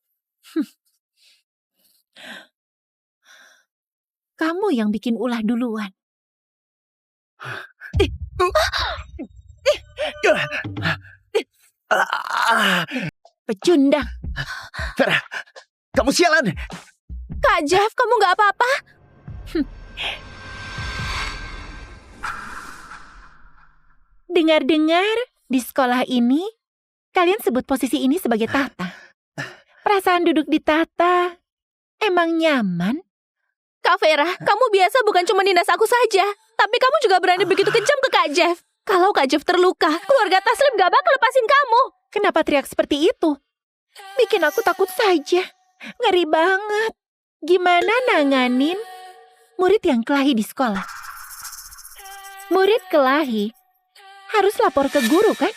Kamu yang bikin ulah duluan. Pecundang. Vera, kamu sialan. Kak Jeff, kamu gak apa-apa? Dengar-dengar di sekolah ini, kalian sebut posisi ini sebagai tata. Perasaan duduk di tata emang nyaman? Kak Vera, kamu biasa bukan cuma nindas aku saja, tapi kamu juga berani begitu kejam ke Kak Jeff. Kalau Kak Jeff terluka, keluarga Taslim gak bakal lepasin kamu. Kenapa teriak seperti itu? Bikin aku takut saja. Ngeri banget. Gimana nanganin murid yang kelahi di sekolah? Murid kelahi harus lapor ke guru, kan?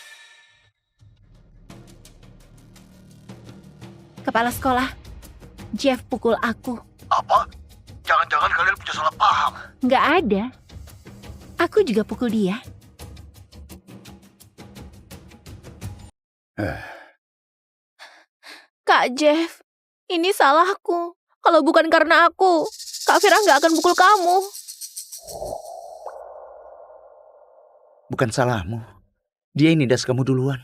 Kepala sekolah, Jeff pukul aku. Apa? Jangan-jangan kalian punya salah paham. Nggak ada. Aku juga pukul dia. Kak Jeff, ini salahku. Kalau bukan karena aku, Kak Vera nggak akan pukul kamu. Bukan salahmu. Dia yang nindas kamu duluan.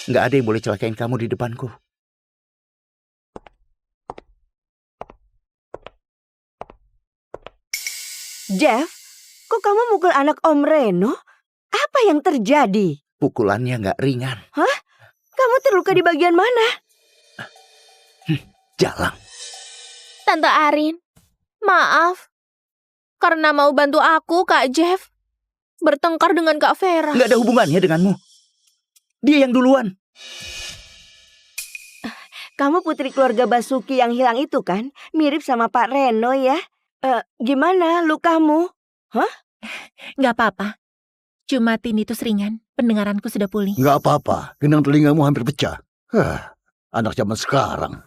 Nggak ada yang boleh celakain kamu di depanku. Jeff, kok kamu mukul anak Om Reno? Apa yang terjadi? Pukulannya nggak ringan. Hah? Kamu terluka di bagian mana? Jalan. Tante Arin, maaf. Karena mau bantu aku, Kak Jeff bertengkar dengan Kak Vera. Nggak ada hubungannya denganmu. Dia yang duluan. Kamu putri keluarga Basuki yang hilang itu kan? Mirip sama Pak Reno ya? Gimana lukamu? Hah? Nggak apa-apa. Cuma tinnitus ringan. Pendengaranku sudah pulih. Nggak apa-apa. Gendang telingamu hampir pecah. Anak zaman sekarang.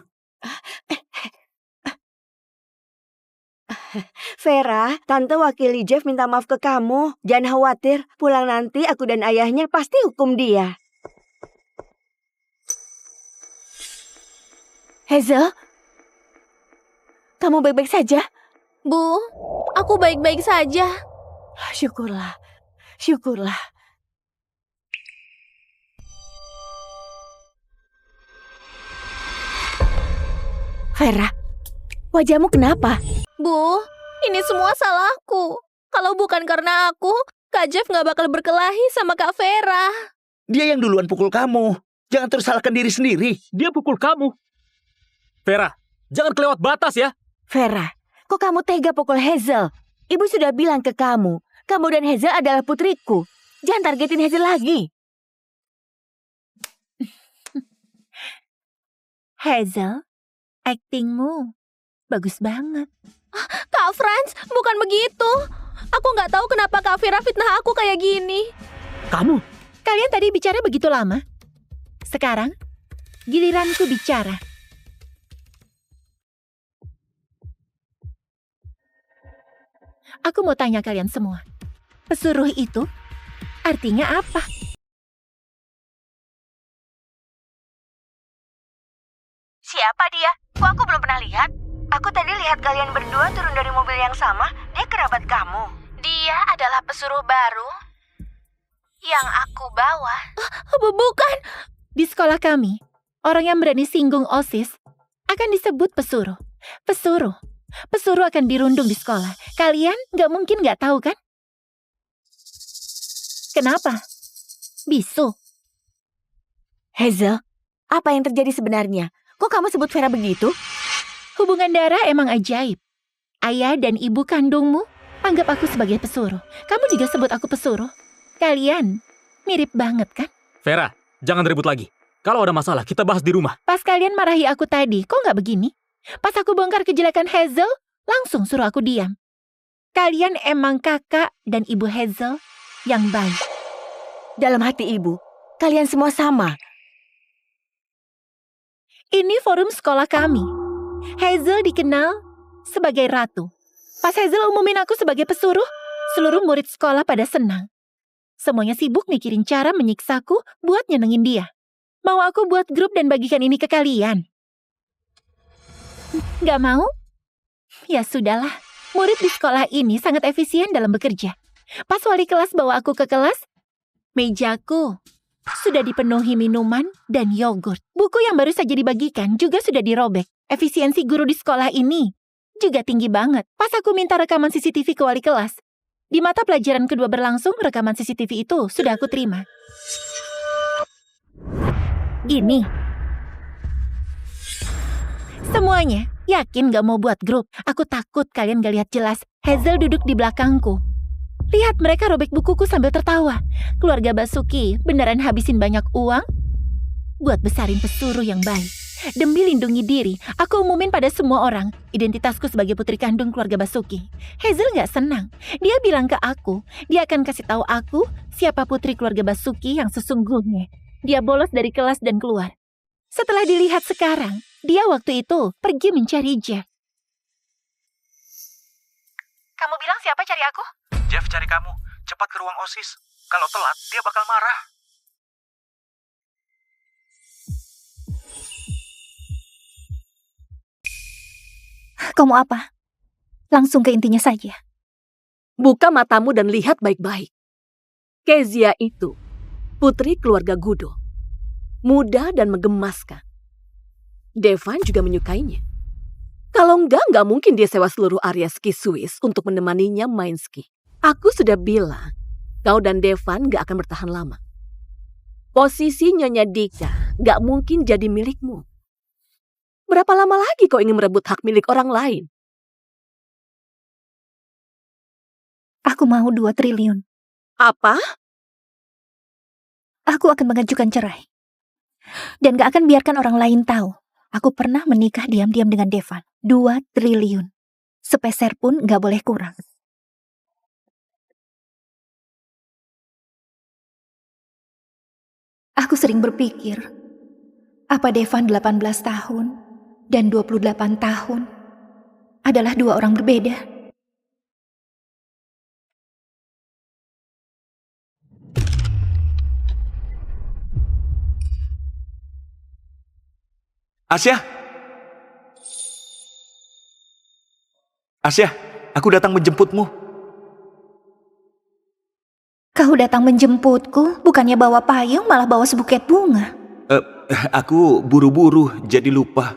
Vera, Tante wakili Jeff minta maaf ke kamu. Jangan khawatir, pulang nanti aku dan ayahnya pasti hukum dia. Hazel, kamu baik-baik saja? Bu, aku baik-baik saja. Syukurlah, syukurlah. Vera, wajahmu kenapa? Bu, ini semua salahku. Kalau bukan karena aku, Kak Jeff gak bakal berkelahi sama Kak Vera. Dia yang duluan pukul kamu. Jangan terus salahkan diri sendiri. Dia pukul kamu. Vera, jangan kelewat batas ya. Vera, kok kamu tega pukul Hazel? Ibu sudah bilang ke kamu dan Hazel adalah putriku. Jangan targetin Hazel lagi. Hazel, aktingmu bagus banget. Kak Franz, bukan begitu. Aku gak tahu kenapa Kak Vera fitnah aku kayak gini. Kamu? Kalian tadi bicara begitu lama. Sekarang, giliranku bicara. Aku mau tanya kalian semua. Pesuruh itu artinya apa? Siapa dia? Kok aku belum pernah lihat? Aku tadi lihat kalian berdua turun dari mobil yang sama. Dia kerabat kamu. Dia adalah pesuruh baru yang aku bawa. Bukan. Di sekolah kami, orang yang berani singgung OSIS akan disebut pesuruh. Pesuruh akan dirundung di sekolah Kalian nggak mungkin nggak tahu kan? Kenapa? Bisu. Hazel, apa yang terjadi sebenarnya? Kok kamu sebut Vera begitu? Hubungan darah emang ajaib. Ayah dan ibu kandungmu anggap aku sebagai pesuruh. Kamu juga sebut aku pesuruh. Kalian mirip banget kan? Vera, jangan ribut lagi. Kalau ada masalah, kita bahas di rumah. Pas kalian marahi aku tadi, kok nggak begini? Pas aku bongkar kejelekan Hazel, langsung suruh aku diam. Kalian emang kakak dan ibu Hazel yang baik. Dalam hati ibu, kalian semua sama. Ini forum sekolah kami. Hazel dikenal sebagai ratu. Pas Hazel umumin aku sebagai pesuruh, seluruh murid sekolah pada senang. Semuanya sibuk mikirin cara menyiksaku buat nyenengin dia. Mau aku buat grup dan bagikan ini ke kalian? Gak mau? Ya sudahlah, murid di sekolah ini sangat efisien dalam bekerja. Pas wali kelas bawa aku ke kelas, mejaku sudah dipenuhi minuman dan yogurt. Buku yang baru saja dibagikan juga sudah dirobek. Efisiensi guru di sekolah ini juga tinggi banget. Pas aku minta rekaman CCTV ke wali kelas, di mata pelajaran kedua berlangsung, rekaman CCTV itu sudah aku terima. Ini. Semuanya yakin gak mau buat grup. Aku takut kalian gak lihat jelas. Hazel duduk di belakangku. Lihat mereka robek bukuku sambil tertawa. Keluarga Basuki beneran habisin banyak uang buat besarin pesuruh yang baik. Demi lindungi diri, aku umumin pada semua orang identitasku sebagai putri kandung keluarga Basuki. Hazel gak senang. Dia bilang ke aku, dia akan kasih tahu aku siapa putri keluarga Basuki yang sesungguhnya. Dia bolos dari kelas dan keluar. Setelah dilihat sekarang, dia waktu itu pergi mencari Jeff. Kamu bilang siapa cari aku? Jeff cari kamu. Cepat ke ruang OSIS. Kalau telat, dia bakal marah. Kau mau apa? Langsung ke intinya saja. Buka matamu dan lihat baik-baik. Kezia itu putri keluarga Gudo. Muda dan menggemaskan. Devan juga menyukainya. Kalau enggak mungkin dia sewa seluruh area ski Swiss untuk menemaninya main ski. Aku sudah bilang, kau dan Devan gak akan bertahan lama. Posisi Nyonya Dika gak mungkin jadi milikmu. Berapa lama lagi kau ingin merebut hak milik orang lain? Aku mau 2 triliun. Apa? Aku akan mengajukan cerai. Dan gak akan biarkan orang lain tahu. Aku pernah menikah diam-diam dengan Devan. 2 triliun. Sepeser pun gak boleh kurang. Aku sering berpikir, apa Devan 18 tahun dan 28 tahun adalah 2 orang berbeda? Asya! Asya, aku datang menjemputmu. Kau datang menjemputku, bukannya bawa payung malah bawa sebuket bunga. Aku buru-buru jadi lupa.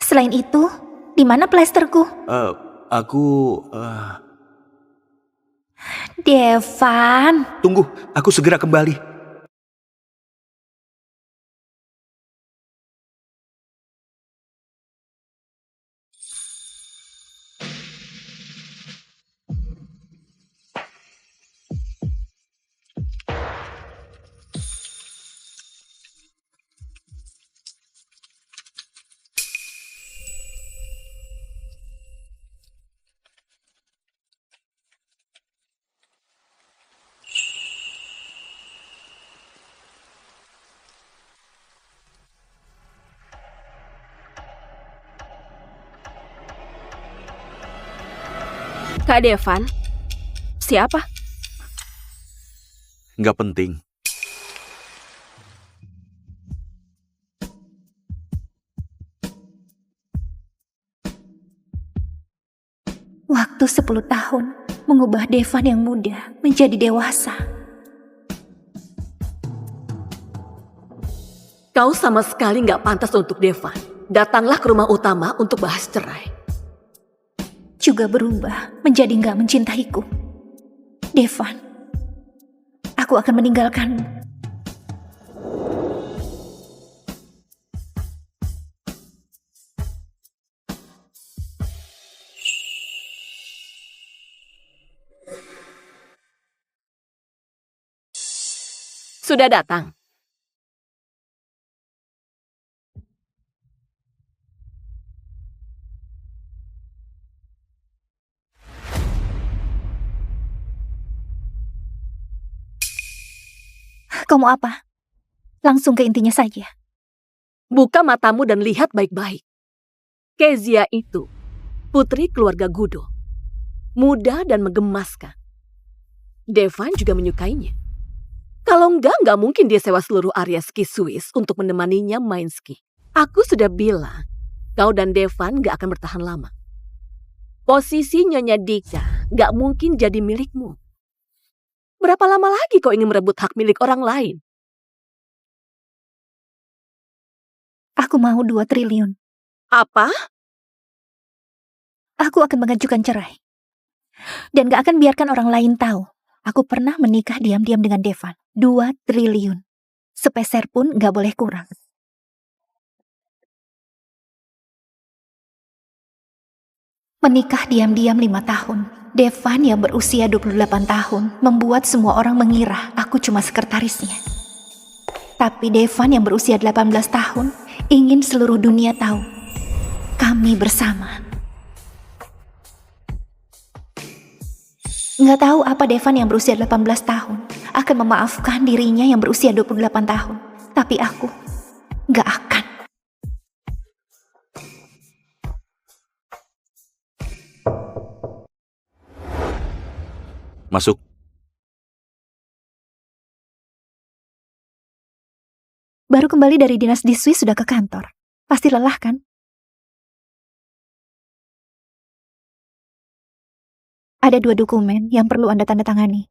Selain itu, di mana plesterku? Devan. Tunggu, aku segera kembali. Kak Devan, siapa? Nggak penting. Waktu 10 tahun mengubah Devan yang muda menjadi dewasa. Kau sama sekali nggak pantas untuk Devan. datanglah ke rumah utama untuk bahas cerai. Juga berubah menjadi nggak mencintaiku. Devan, aku akan meninggalkanmu. Sudah datang. Kau mau apa? Langsung ke intinya saja. Buka matamu dan lihat baik-baik. Kezia itu putri keluarga Gudo. Muda dan menggemaskan. Devan juga menyukainya. Kalau enggak mungkin dia sewa seluruh area ski Swiss untuk menemaninya main ski. Aku sudah bilang, kau dan Devan gak akan bertahan lama. Posisi Nyonya Dika gak mungkin jadi milikmu. Berapa lama lagi kau ingin merebut hak milik orang lain? Aku mau 2 triliun. Apa? Aku akan mengajukan cerai. Dan gak akan biarkan orang lain tahu. Aku pernah menikah diam-diam dengan Devan. 2 triliun. Sepeser pun gak boleh kurang. Menikah diam-diam 5 tahun. Devan yang berusia 28 tahun membuat semua orang mengira aku cuma sekretarisnya. Tapi Devan yang berusia 18 tahun ingin seluruh dunia tahu kami bersama. Nggak tahu apa Devan yang berusia 18 tahun akan memaafkan dirinya yang berusia 28 tahun. Tapi aku nggak akan. Masuk. Baru kembali dari dinas di Swiss sudah ke kantor. Pasti lelah kan? Ada 2 dokumen yang perlu Anda tanda tangani.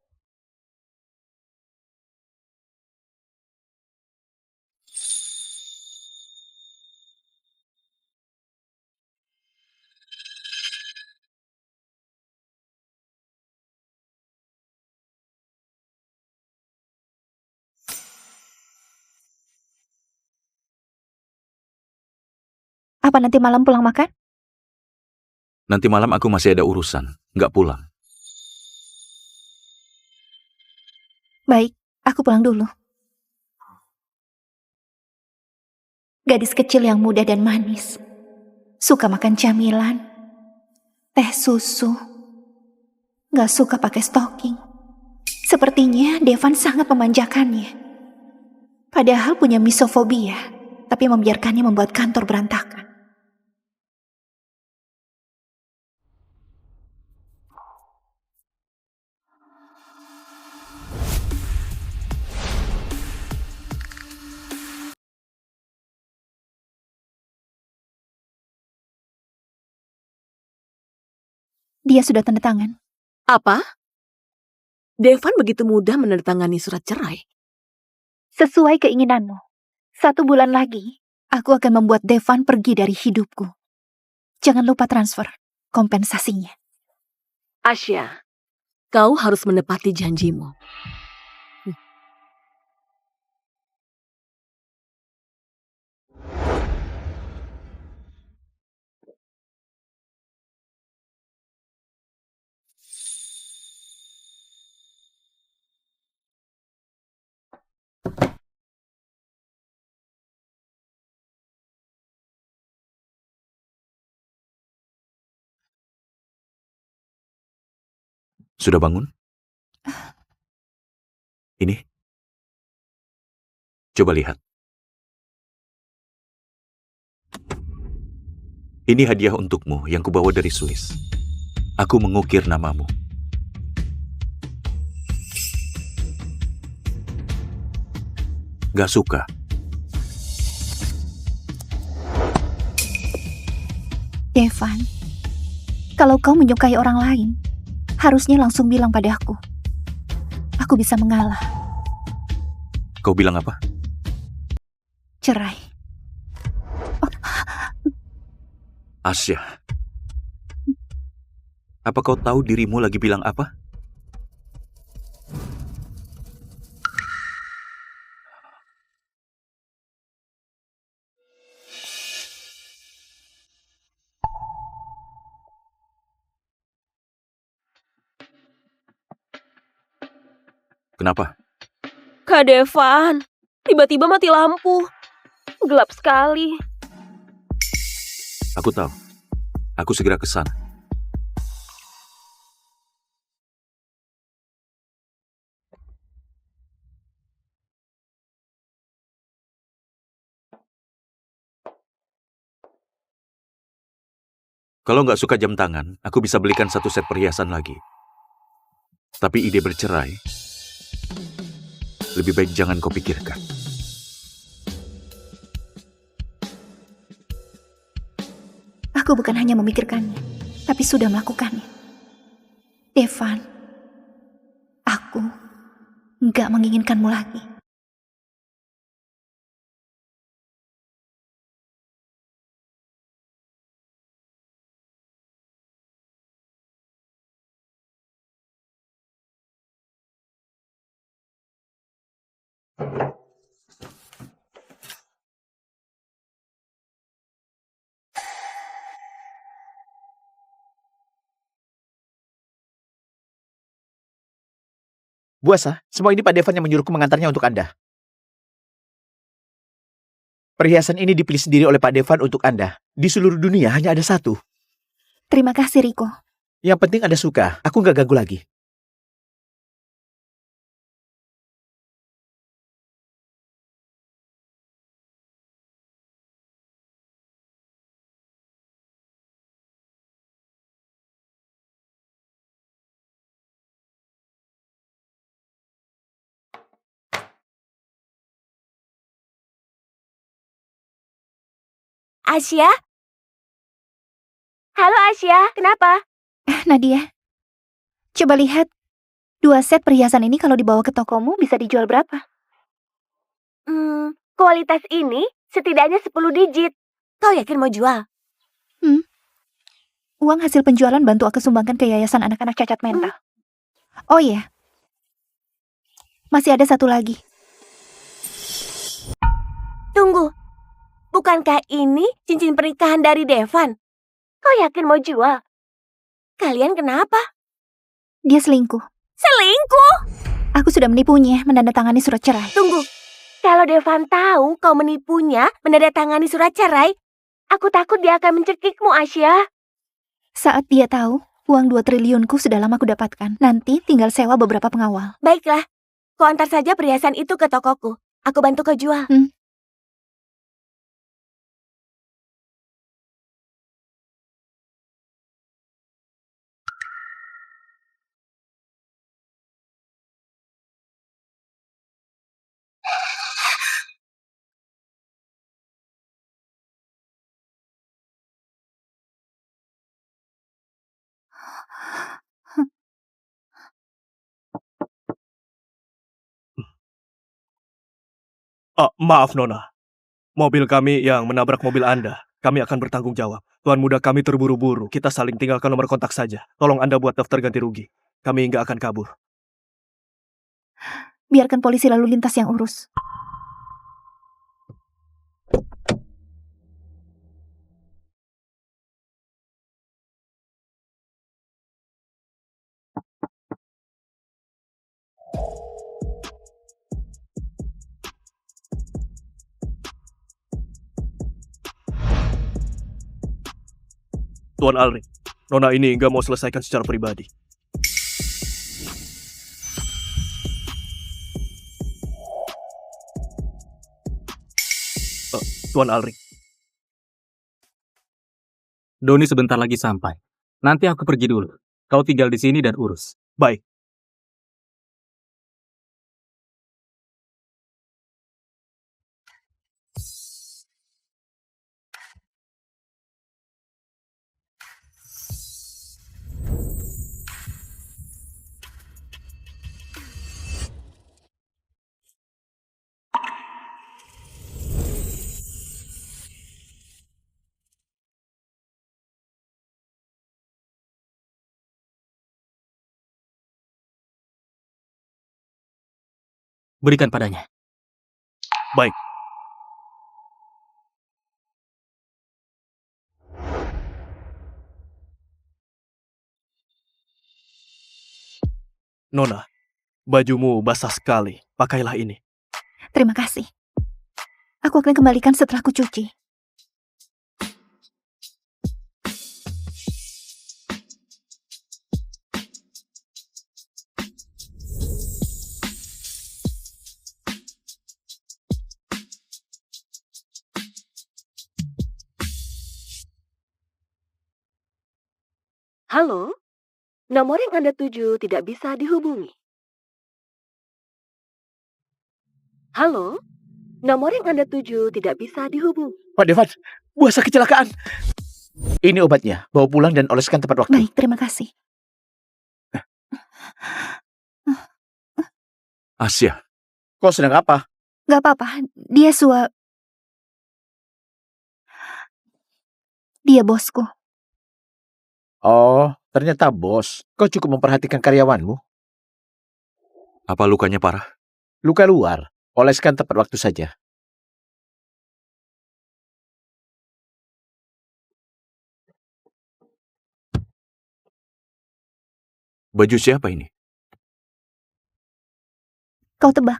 Apa nanti malam pulang makan? Nanti malam aku masih ada urusan, nggak pulang. Baik, aku pulang dulu. Gadis kecil yang muda dan manis. Suka makan camilan, teh susu. Gak suka pakai stocking. Sepertinya Devan sangat memanjakannya. Padahal punya misofobia, tapi membiarkannya membuat kantor berantakan. Dia sudah tanda tangan. Apa? Devan begitu mudah menandatangani surat cerai? Sesuai keinginanmu. 1 bulan lagi, aku akan membuat Devan pergi dari hidupku. Jangan lupa transfer kompensasinya. Asya, kau harus menepati janjimu. Sudah bangun? Ini. Coba lihat. Ini hadiah untukmu yang kubawa dari Swiss. Aku mengukir namamu. Gak suka? Devan, kalau kau menyukai orang lain, harusnya langsung bilang pada aku. Aku bisa mengalah. Kau bilang apa? Cerai. Oh, Asya, apa kau tahu dirimu lagi bilang apa? Kenapa? Kak Devan, tiba-tiba mati lampu. Gelap sekali. Aku tahu. Aku segera ke sana. Kalau nggak suka jam tangan, aku bisa belikan satu set perhiasan lagi. Tapi ide bercerai, lebih baik jangan kau pikirkan. Aku bukan hanya memikirkannya, tapi sudah melakukannya. Devan, aku nggak menginginkanmu lagi. Bu Asa, semua ini Pak Devan yang menyuruhku mengantarnya untuk Anda. Perhiasan ini dipilih sendiri oleh Pak Devan untuk Anda. Di seluruh dunia hanya ada satu. Terima kasih, Riko. Yang penting Anda suka. Aku nggak ganggu lagi. Asya? Halo Asya, kenapa? Nadia, coba lihat. 2 set perhiasan ini kalau dibawa ke tokomu bisa dijual berapa? Kualitas ini setidaknya 10 digit. Kau yakin mau jual? Uang hasil penjualan bantu aku sumbangkan ke yayasan anak-anak cacat mental. Oh iya, masih ada satu lagi. Tunggu, bukankah ini cincin pernikahan dari Devan? Kau yakin mau jual? Kalian kenapa? Dia selingkuh. Selingkuh? Aku sudah menipunya menandatangani surat cerai. Tunggu, kalau Devan tahu kau menipunya menandatangani surat cerai, aku takut dia akan mencekikmu, Asya. Saat dia tahu, uang 2 triliunku sudah lama aku dapatkan. Nanti tinggal sewa beberapa pengawal. Baiklah, kau antar saja perhiasan itu ke tokoku. Aku bantu kau jual. Maaf, Nona. Mobil kami yang menabrak mobil Anda. Kami akan bertanggung jawab. Tuan muda kami terburu-buru. Kita saling tinggalkan nomor kontak saja. Tolong Anda buat daftar ganti rugi. Kami nggak akan kabur. Biarkan polisi lalu lintas yang urus. Tuan Alrik, Nona ini nggak mau selesaikan secara pribadi. Tuan Alrik. Doni sebentar lagi sampai. Nanti aku pergi dulu. Kau tinggal di sini dan urus. Baik. Berikan padanya. Baik. Nona, bajumu basah sekali. Pakailah ini. Terima kasih. Aku akan kembalikan setelah kucuci. Halo, nomor yang Anda tuju tidak bisa dihubungi. Halo, nomor yang Anda tuju tidak bisa dihubungi. Pak Devan, buasa kecelakaan. Ini obatnya. Bawa pulang dan oleskan tepat waktu. Baik, terima kasih. Asya, kau sedang apa? Gak apa-apa, dia bosku. Oh, ternyata bos. Kau cukup memperhatikan karyawanmu. apa lukanya parah? Luka luar. Oleskan tepat waktu saja. Baju siapa ini? Kau tebak.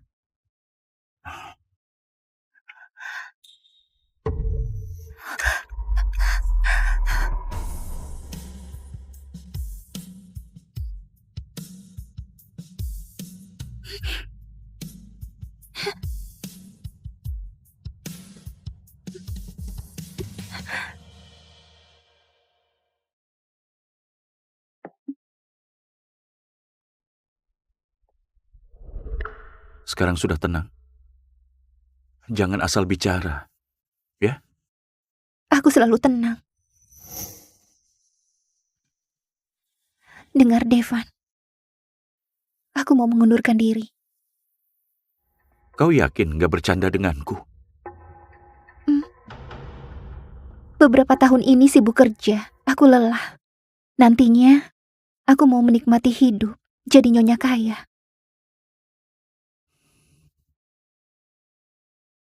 Sekarang sudah tenang. Jangan asal bicara. Ya? Aku selalu tenang. Dengar, Devan. Aku mau mengundurkan diri. Kau yakin gak bercanda denganku? Beberapa tahun ini sibuk kerja. Aku lelah. Nantinya, aku mau menikmati hidup. Jadi nyonya kaya.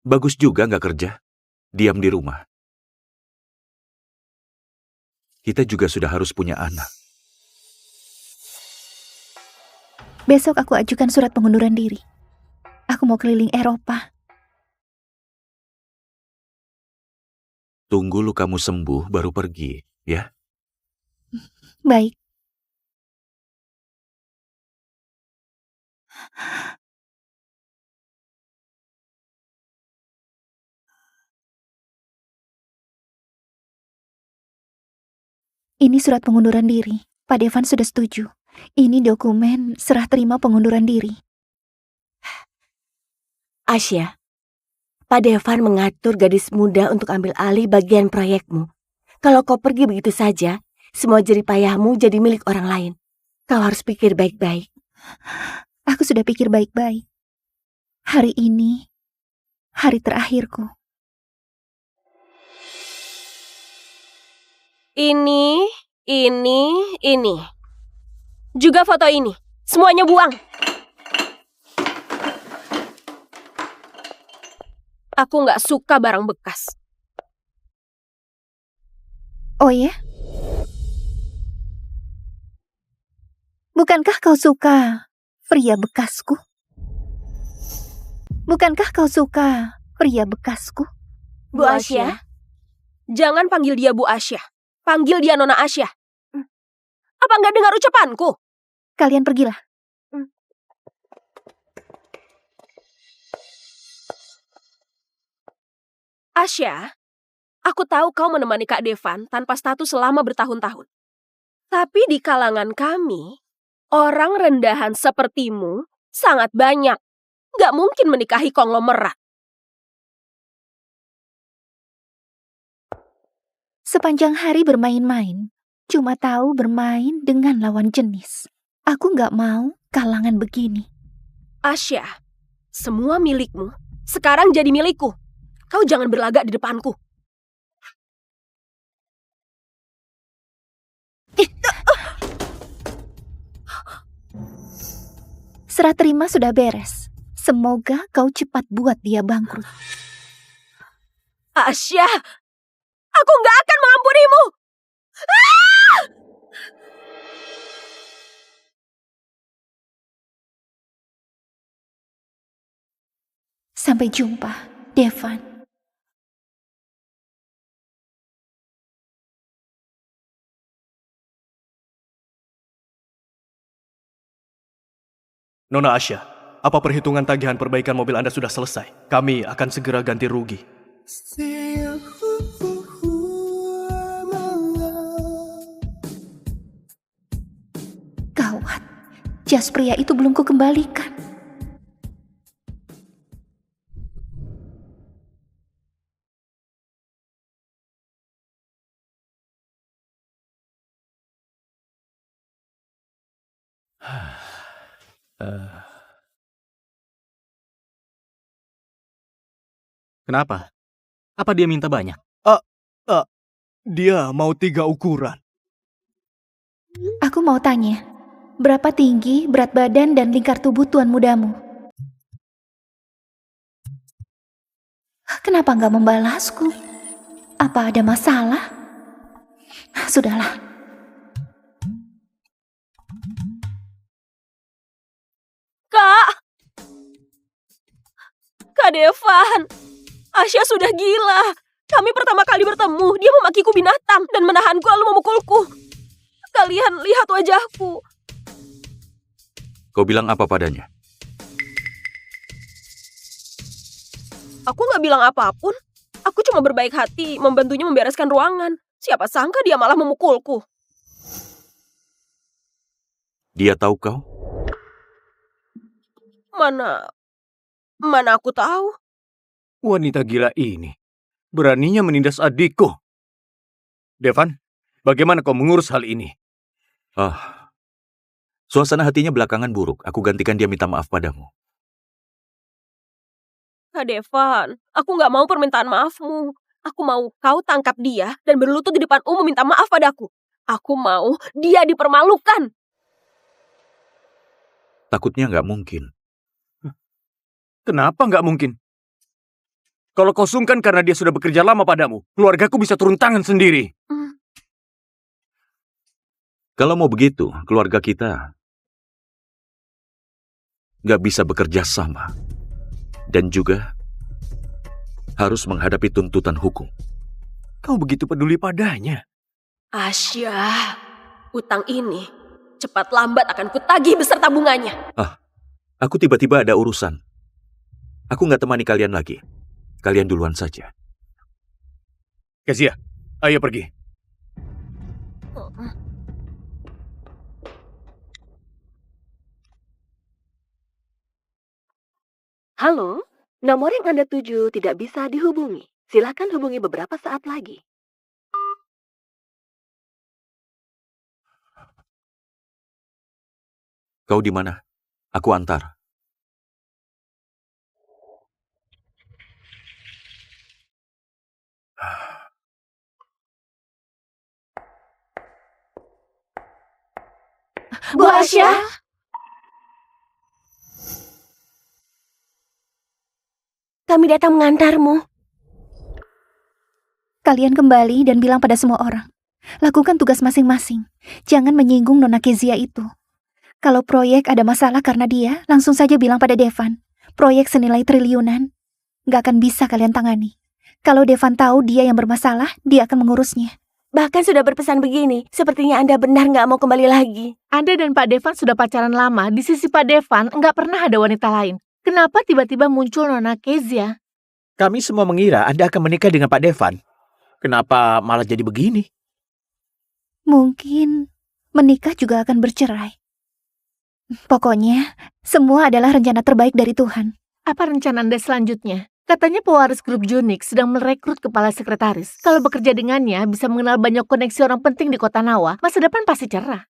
Bagus juga gak kerja. Diam di rumah. Kita juga sudah harus punya anak. Besok aku ajukan surat pengunduran diri. Aku mau keliling Eropa. Tunggu lukamu sembuh baru pergi, ya? Baik. Ini surat pengunduran diri. Pak Devan sudah setuju. Ini dokumen serah terima pengunduran diri. Asya, Pak Devan mengatur gadis muda untuk ambil alih bagian proyekmu. Kalau kau pergi begitu saja, semua jeripayahmu jadi milik orang lain. Kau harus pikir baik-baik. Aku sudah pikir baik-baik. Hari ini, hari terakhirku. Ini. Juga foto ini. Semuanya buang. Aku nggak suka barang bekas. Oh ya? Bukankah kau suka pria bekasku? Bukankah kau suka pria bekasku? Bu Asya? Jangan panggil dia Bu Asya. Panggil dia Nona Asya. Apa nggak dengar ucapanku? Kalian pergilah. Asya, aku tahu kau menemani Kak Devan tanpa status selama bertahun-tahun. Tapi di kalangan kami, orang rendahan sepertimu sangat banyak. Nggak mungkin menikahi konglomerat. Sepanjang hari bermain-main, cuma tahu bermain dengan lawan jenis. Aku nggak mau kalangan begini. Asya, semua milikmu sekarang jadi milikku. Kau jangan berlagak di depanku. Serah terima sudah beres. Semoga kau cepat buat dia bangkrut. Asya, aku nggak akan mengampunimu. Ah! Sampai jumpa, Devan. Nona Asya, apa perhitungan tagihan perbaikan mobil Anda sudah selesai? Kami akan segera ganti rugi. Gawat, jas pria itu belum kukembalikan. Kenapa? Apa dia minta banyak? Dia mau 3 ukuran. Aku mau tanya, berapa tinggi, berat badan, dan lingkar tubuh tuan mudamu? Kenapa nggak membalasku? Apa ada masalah? Sudahlah. Kak Devan, Asya sudah gila. Kami pertama kali bertemu, dia memakiku binatang dan menahanku lalu memukulku. Kalian lihat wajahku. Kau bilang apa padanya? Aku nggak bilang apapun. Aku cuma berbaik hati membantunya membereskan ruangan. Siapa sangka dia malah memukulku. Dia tahu kau? Mana aku tahu. Wanita gila ini beraninya menindas adikku. Devan, bagaimana kau mengurus hal ini? Suasana hatinya belakangan buruk. Aku gantikan dia minta maaf padamu. Kak Devan, aku nggak mau permintaan maafmu. Aku mau kau tangkap dia dan berlutut di depan umum minta maaf padaku. Aku mau dia dipermalukan. Takutnya nggak mungkin. Kenapa nggak mungkin? Kalau kau sungkan karena dia sudah bekerja lama padamu, keluargaku bisa turun tangan sendiri. Kalau mau begitu, keluarga kita nggak bisa bekerja sama. Dan juga harus menghadapi tuntutan hukum. Kau begitu peduli padanya. Asya, utang ini cepat lambat akan kutagih beserta bunganya. Aku tiba-tiba ada urusan. Aku nggak temani kalian lagi. Kalian duluan saja. Kezia, ayo pergi. Halo, nomor yang Anda tuju tidak bisa dihubungi. Silakan hubungi beberapa saat lagi. Kau di mana? Aku antar. Bu Asya? Kami datang mengantarmu. Kalian kembali dan bilang pada semua orang. Lakukan tugas masing-masing. Jangan menyinggung Nona Kezia itu. Kalau proyek ada masalah karena dia, langsung saja bilang pada Devan. Proyek senilai triliunan. Gak akan bisa kalian tangani. Kalau Devan tahu dia yang bermasalah, dia akan mengurusnya. Bahkan sudah berpesan begini, sepertinya Anda benar nggak mau kembali lagi. Anda dan Pak Devan sudah pacaran lama. Di sisi Pak Devan nggak pernah ada wanita lain. Kenapa tiba-tiba muncul Nona Kezia? Kami semua mengira Anda akan menikah dengan Pak Devan. Kenapa malah jadi begini? Mungkin menikah juga akan bercerai. Pokoknya, semua adalah rencana terbaik dari Tuhan. Apa rencana Anda selanjutnya? Katanya pewaris grup Junix sedang merekrut kepala sekretaris. Kalau bekerja dengannya, bisa mengenal banyak koneksi orang penting di kota Nawa. Masa depan pasti cerah.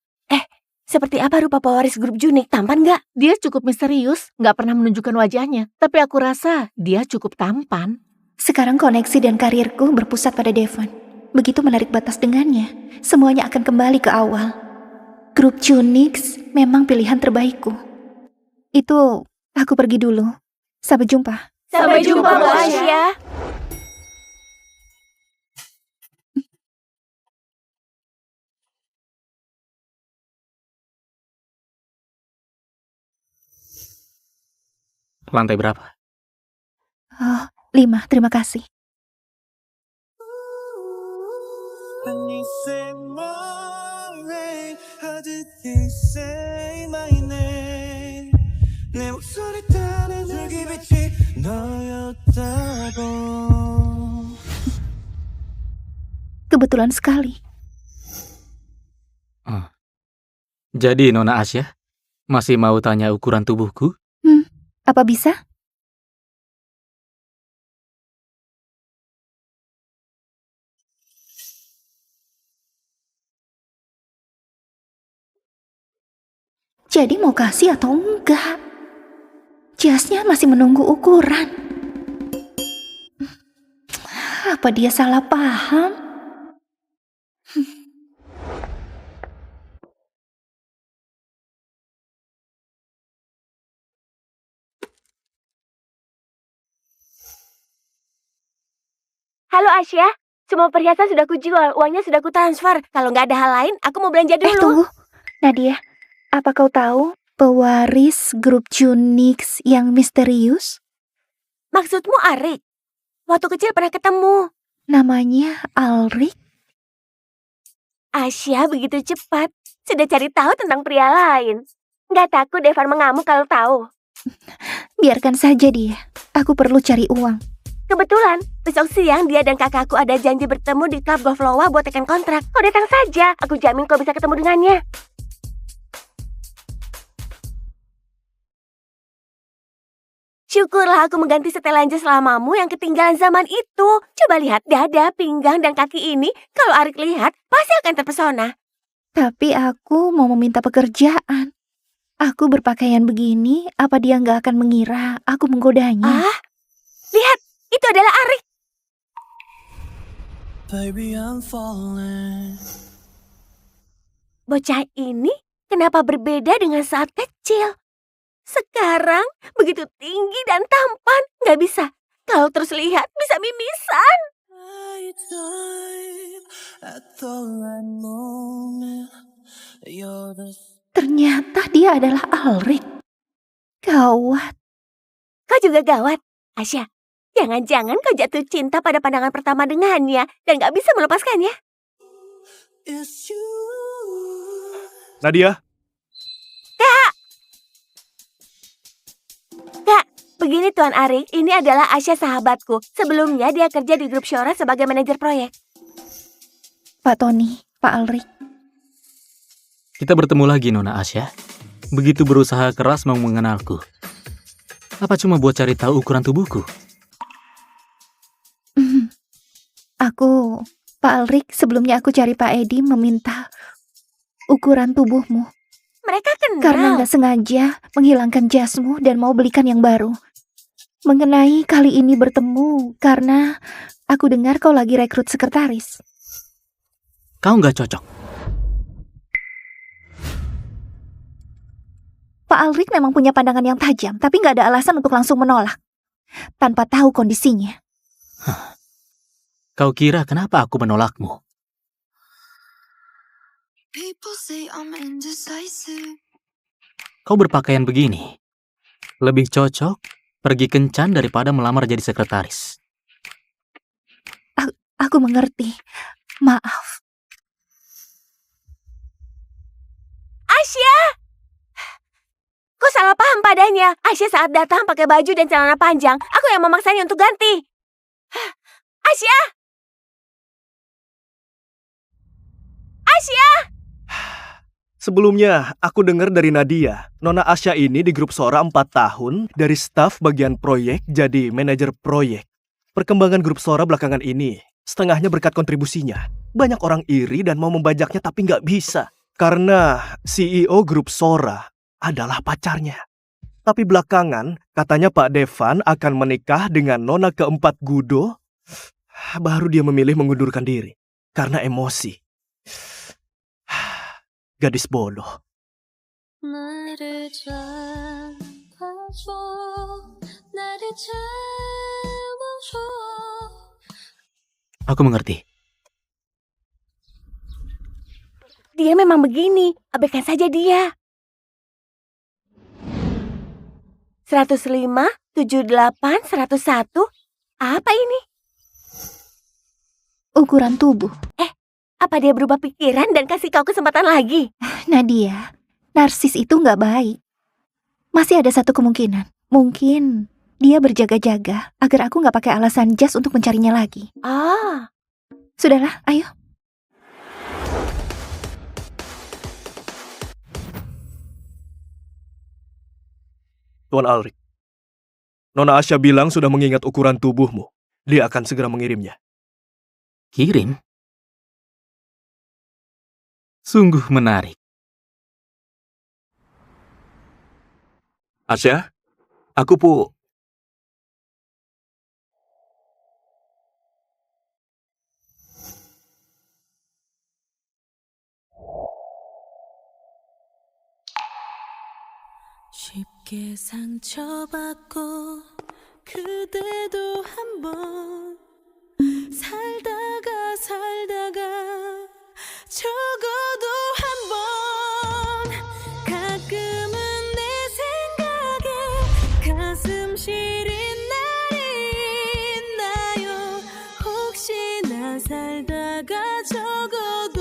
Seperti apa rupa pewaris grup Junix? Tampan nggak? Dia cukup misterius, nggak pernah menunjukkan wajahnya. Tapi aku rasa dia cukup tampan. Sekarang koneksi dan karirku berpusat pada Devan. Begitu menarik batas dengannya, semuanya akan kembali ke awal. Grup Junix memang pilihan terbaikku. Itu, aku pergi dulu. Sampai jumpa. Sampai jumpa, Bu Asya. Lantai berapa? Oh, 5, terima kasih. Kebetulan sekali. Jadi Nona Asya, masih mau tanya ukuran tubuhku? Apa bisa? Jadi mau kasih atau enggak? Jasnya masih menunggu ukuran. Apa dia salah paham? Halo Asya, semua perhiasan sudah kujual, uangnya sudah kutransfer. Kalau nggak ada hal lain, aku mau belanja dulu. Tunggu. Nadia, apa kau tahu pewaris grup Junix yang misterius? Maksudmu Arik? Waktu kecil pernah ketemu. Namanya Alrik? Asya begitu cepat, sudah cari tahu tentang pria lain. Nggak takut Devan mengamuk kalau tahu? Biarkan saja dia. Aku perlu cari uang. Kebetulan, besok siang dia dan kakakku ada janji bertemu di klub golf Lowa buat tekan kontrak. Kau datang saja, aku jamin kau bisa ketemu dengannya. Syukurlah aku mengganti setelan jas lamamu yang ketinggalan zaman itu. Coba lihat dada, pinggang, dan kaki ini. Kalau Arik lihat, pasti akan terpesona. Tapi aku mau meminta pekerjaan. Aku berpakaian begini, apa dia nggak akan mengira aku menggodanya? Ah, lihat, itu adalah Arik. Bocah ini kenapa berbeda dengan saat kecil? Sekarang begitu tinggi dan tampan. Nggak bisa. Kalau terus lihat, bisa mimisan. Ternyata dia adalah Alrik. Gawat. Kau juga gawat, Asya. Jangan-jangan kau jatuh cinta pada pandangan pertama dengannya dan gak bisa melepaskannya. Nadia? Kak, begini Tuan Arik, ini adalah Asya sahabatku. Sebelumnya dia kerja di grup Shora sebagai manajer proyek. Pak Tony, Pak Alrik. Kita bertemu lagi, Nona Asya. Begitu berusaha keras mau mengenalku. Apa cuma buat cari tahu ukuran tubuhku? Pak Alrik, sebelumnya aku cari Pak Edi meminta ukuran tubuhmu. Mereka kenal. Karena nggak sengaja menghilangkan jasmu dan mau belikan yang baru. Mengenai kali ini bertemu karena aku dengar kau lagi rekrut sekretaris. Kau nggak cocok. Pak Alrik memang punya pandangan yang tajam, tapi nggak ada alasan untuk langsung menolak. Tanpa tahu kondisinya. Kau kira kenapa aku menolakmu? Kau berpakaian begini. Lebih cocok pergi kencan daripada melamar jadi sekretaris. Aku mengerti. Maaf. Asya! Kau salah paham padanya. Asya saat datang pakai baju dan celana panjang. Aku yang memaksanya untuk ganti. Asya! Asya! Sebelumnya, aku dengar dari Nadia, Nona Asya ini di grup Shora 4 tahun, dari staf bagian proyek jadi manajer proyek. Perkembangan grup Shora belakangan ini, setengahnya berkat kontribusinya. Banyak orang iri dan mau membajaknya tapi nggak bisa. Karena CEO grup Shora adalah pacarnya. Tapi belakangan, katanya Pak Devan akan menikah dengan Nona keempat Gudo. Baru dia memilih mengundurkan diri. Karena emosi. Gadis bodoh. 나를 잡아줘 나를 Aku mengerti. Dia memang begini, abaikan saja dia. 105, 78, 101. Apa ini? Ukuran tubuh. Apa dia berubah pikiran dan kasih kau kesempatan lagi? Nadia, narsis itu nggak baik. Masih ada satu kemungkinan. Mungkin dia berjaga-jaga agar aku nggak pakai alasan jas untuk mencarinya lagi. Ah. Sudahlah, ayo. Tuan Alrik, Nona Asya bilang sudah mengingat ukuran tubuhmu. Dia akan segera mengirimnya. Kirim? Sungguh menarik. Asya, aku 쉽게 상처받고 그대도 한번 살다가 적어도 한번 가끔은 내 생각에 가슴 시린 날이 있나요 혹시나 살다가 적어도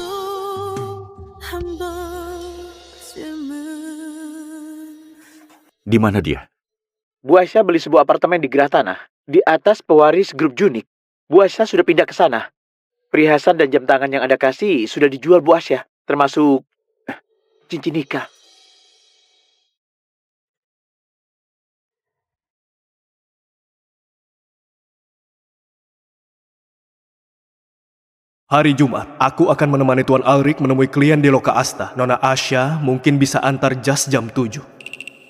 한 번쯤은 di mana dia? Bu Asya beli sebuah apartemen di Gerah Tanah, di atas pewaris grup Junik. Bu Asya sudah pindah ke sana. Perhiasan dan jam tangan yang Anda kasih sudah dijual Bu Asya, termasuk cincin nikah. Hari Jumat, aku akan menemani Tuan Alrik menemui klien di Loka Asta. Nona Asya mungkin bisa antar jas jam 7.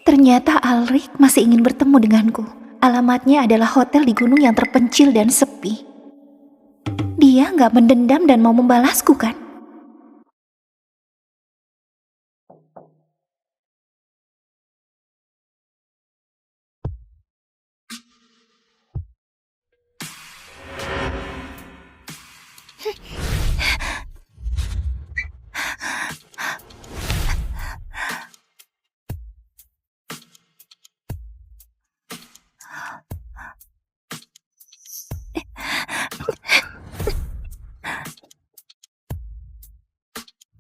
Ternyata Alrik masih ingin bertemu denganku. Alamatnya adalah hotel di gunung yang terpencil dan sepi. Dia nggak mendendam dan mau membalasku kan?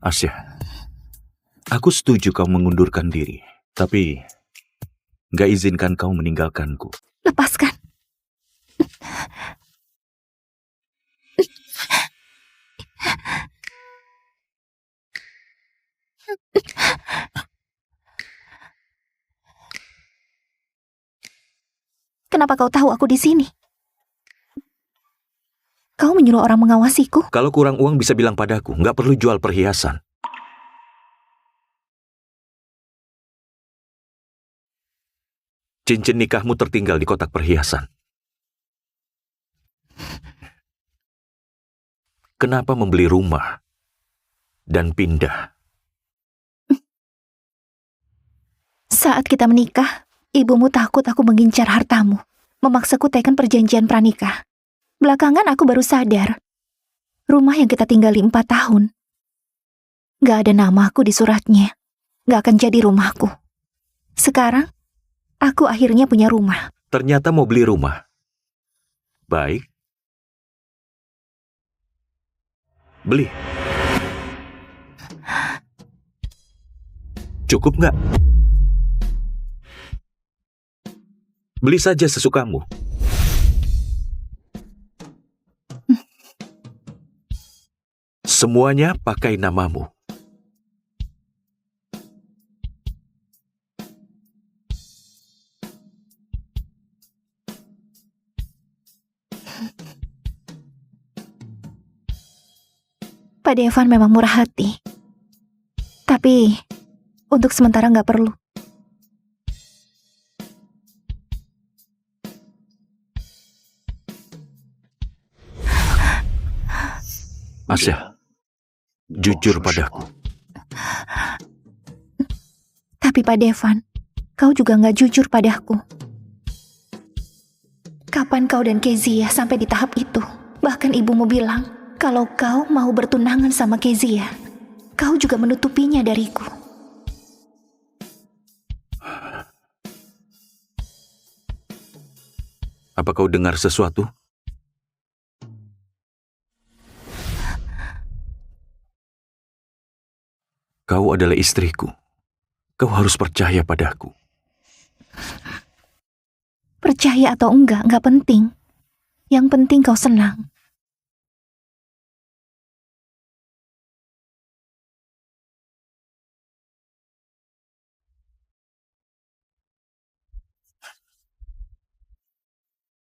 Asya, aku setuju kau mengundurkan diri, tapi gak izinkan kau meninggalkanku. Lepaskan. Kenapa kau tahu aku di sini? Kau menyuruh orang mengawasiku? Kalau kurang uang bisa bilang padaku, gak perlu jual perhiasan. Cincin nikahmu tertinggal di kotak perhiasan. Kenapa membeli rumah dan pindah? Saat kita menikah, ibumu takut aku mengincar hartamu, memaksaku teken perjanjian pranikah. Belakangan aku baru sadar, rumah yang kita tinggali 4 tahun, gak ada namaku di suratnya, gak akan jadi rumahku. Sekarang, aku akhirnya punya rumah. Ternyata mau beli rumah. Baik. Beli. Cukup nggak? Beli saja sesukamu. Semuanya pakai namamu. Pak Devan memang murah hati. Tapi, untuk sementara nggak perlu. Asya, jujur padaku. Tapi Pak Devan, kau juga nggak jujur padaku. kapan kau dan Kezia sampai di tahap itu? Bahkan ibumu bilang, kalau kau mau bertunangan sama Kezia, kau juga menutupinya dariku. Apa kau dengar sesuatu? Kau adalah istriku. Kau harus percaya padaku. Percaya atau enggak penting. Yang penting kau senang.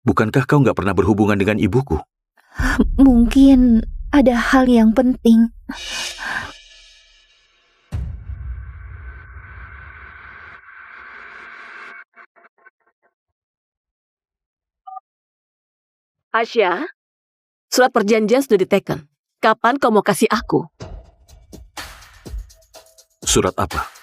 Bukankah kau nggak pernah berhubungan dengan ibuku? Mungkin ada hal yang penting. Asya, surat perjanjian sudah diteken. Kapan kau mau kasih aku? Surat apa?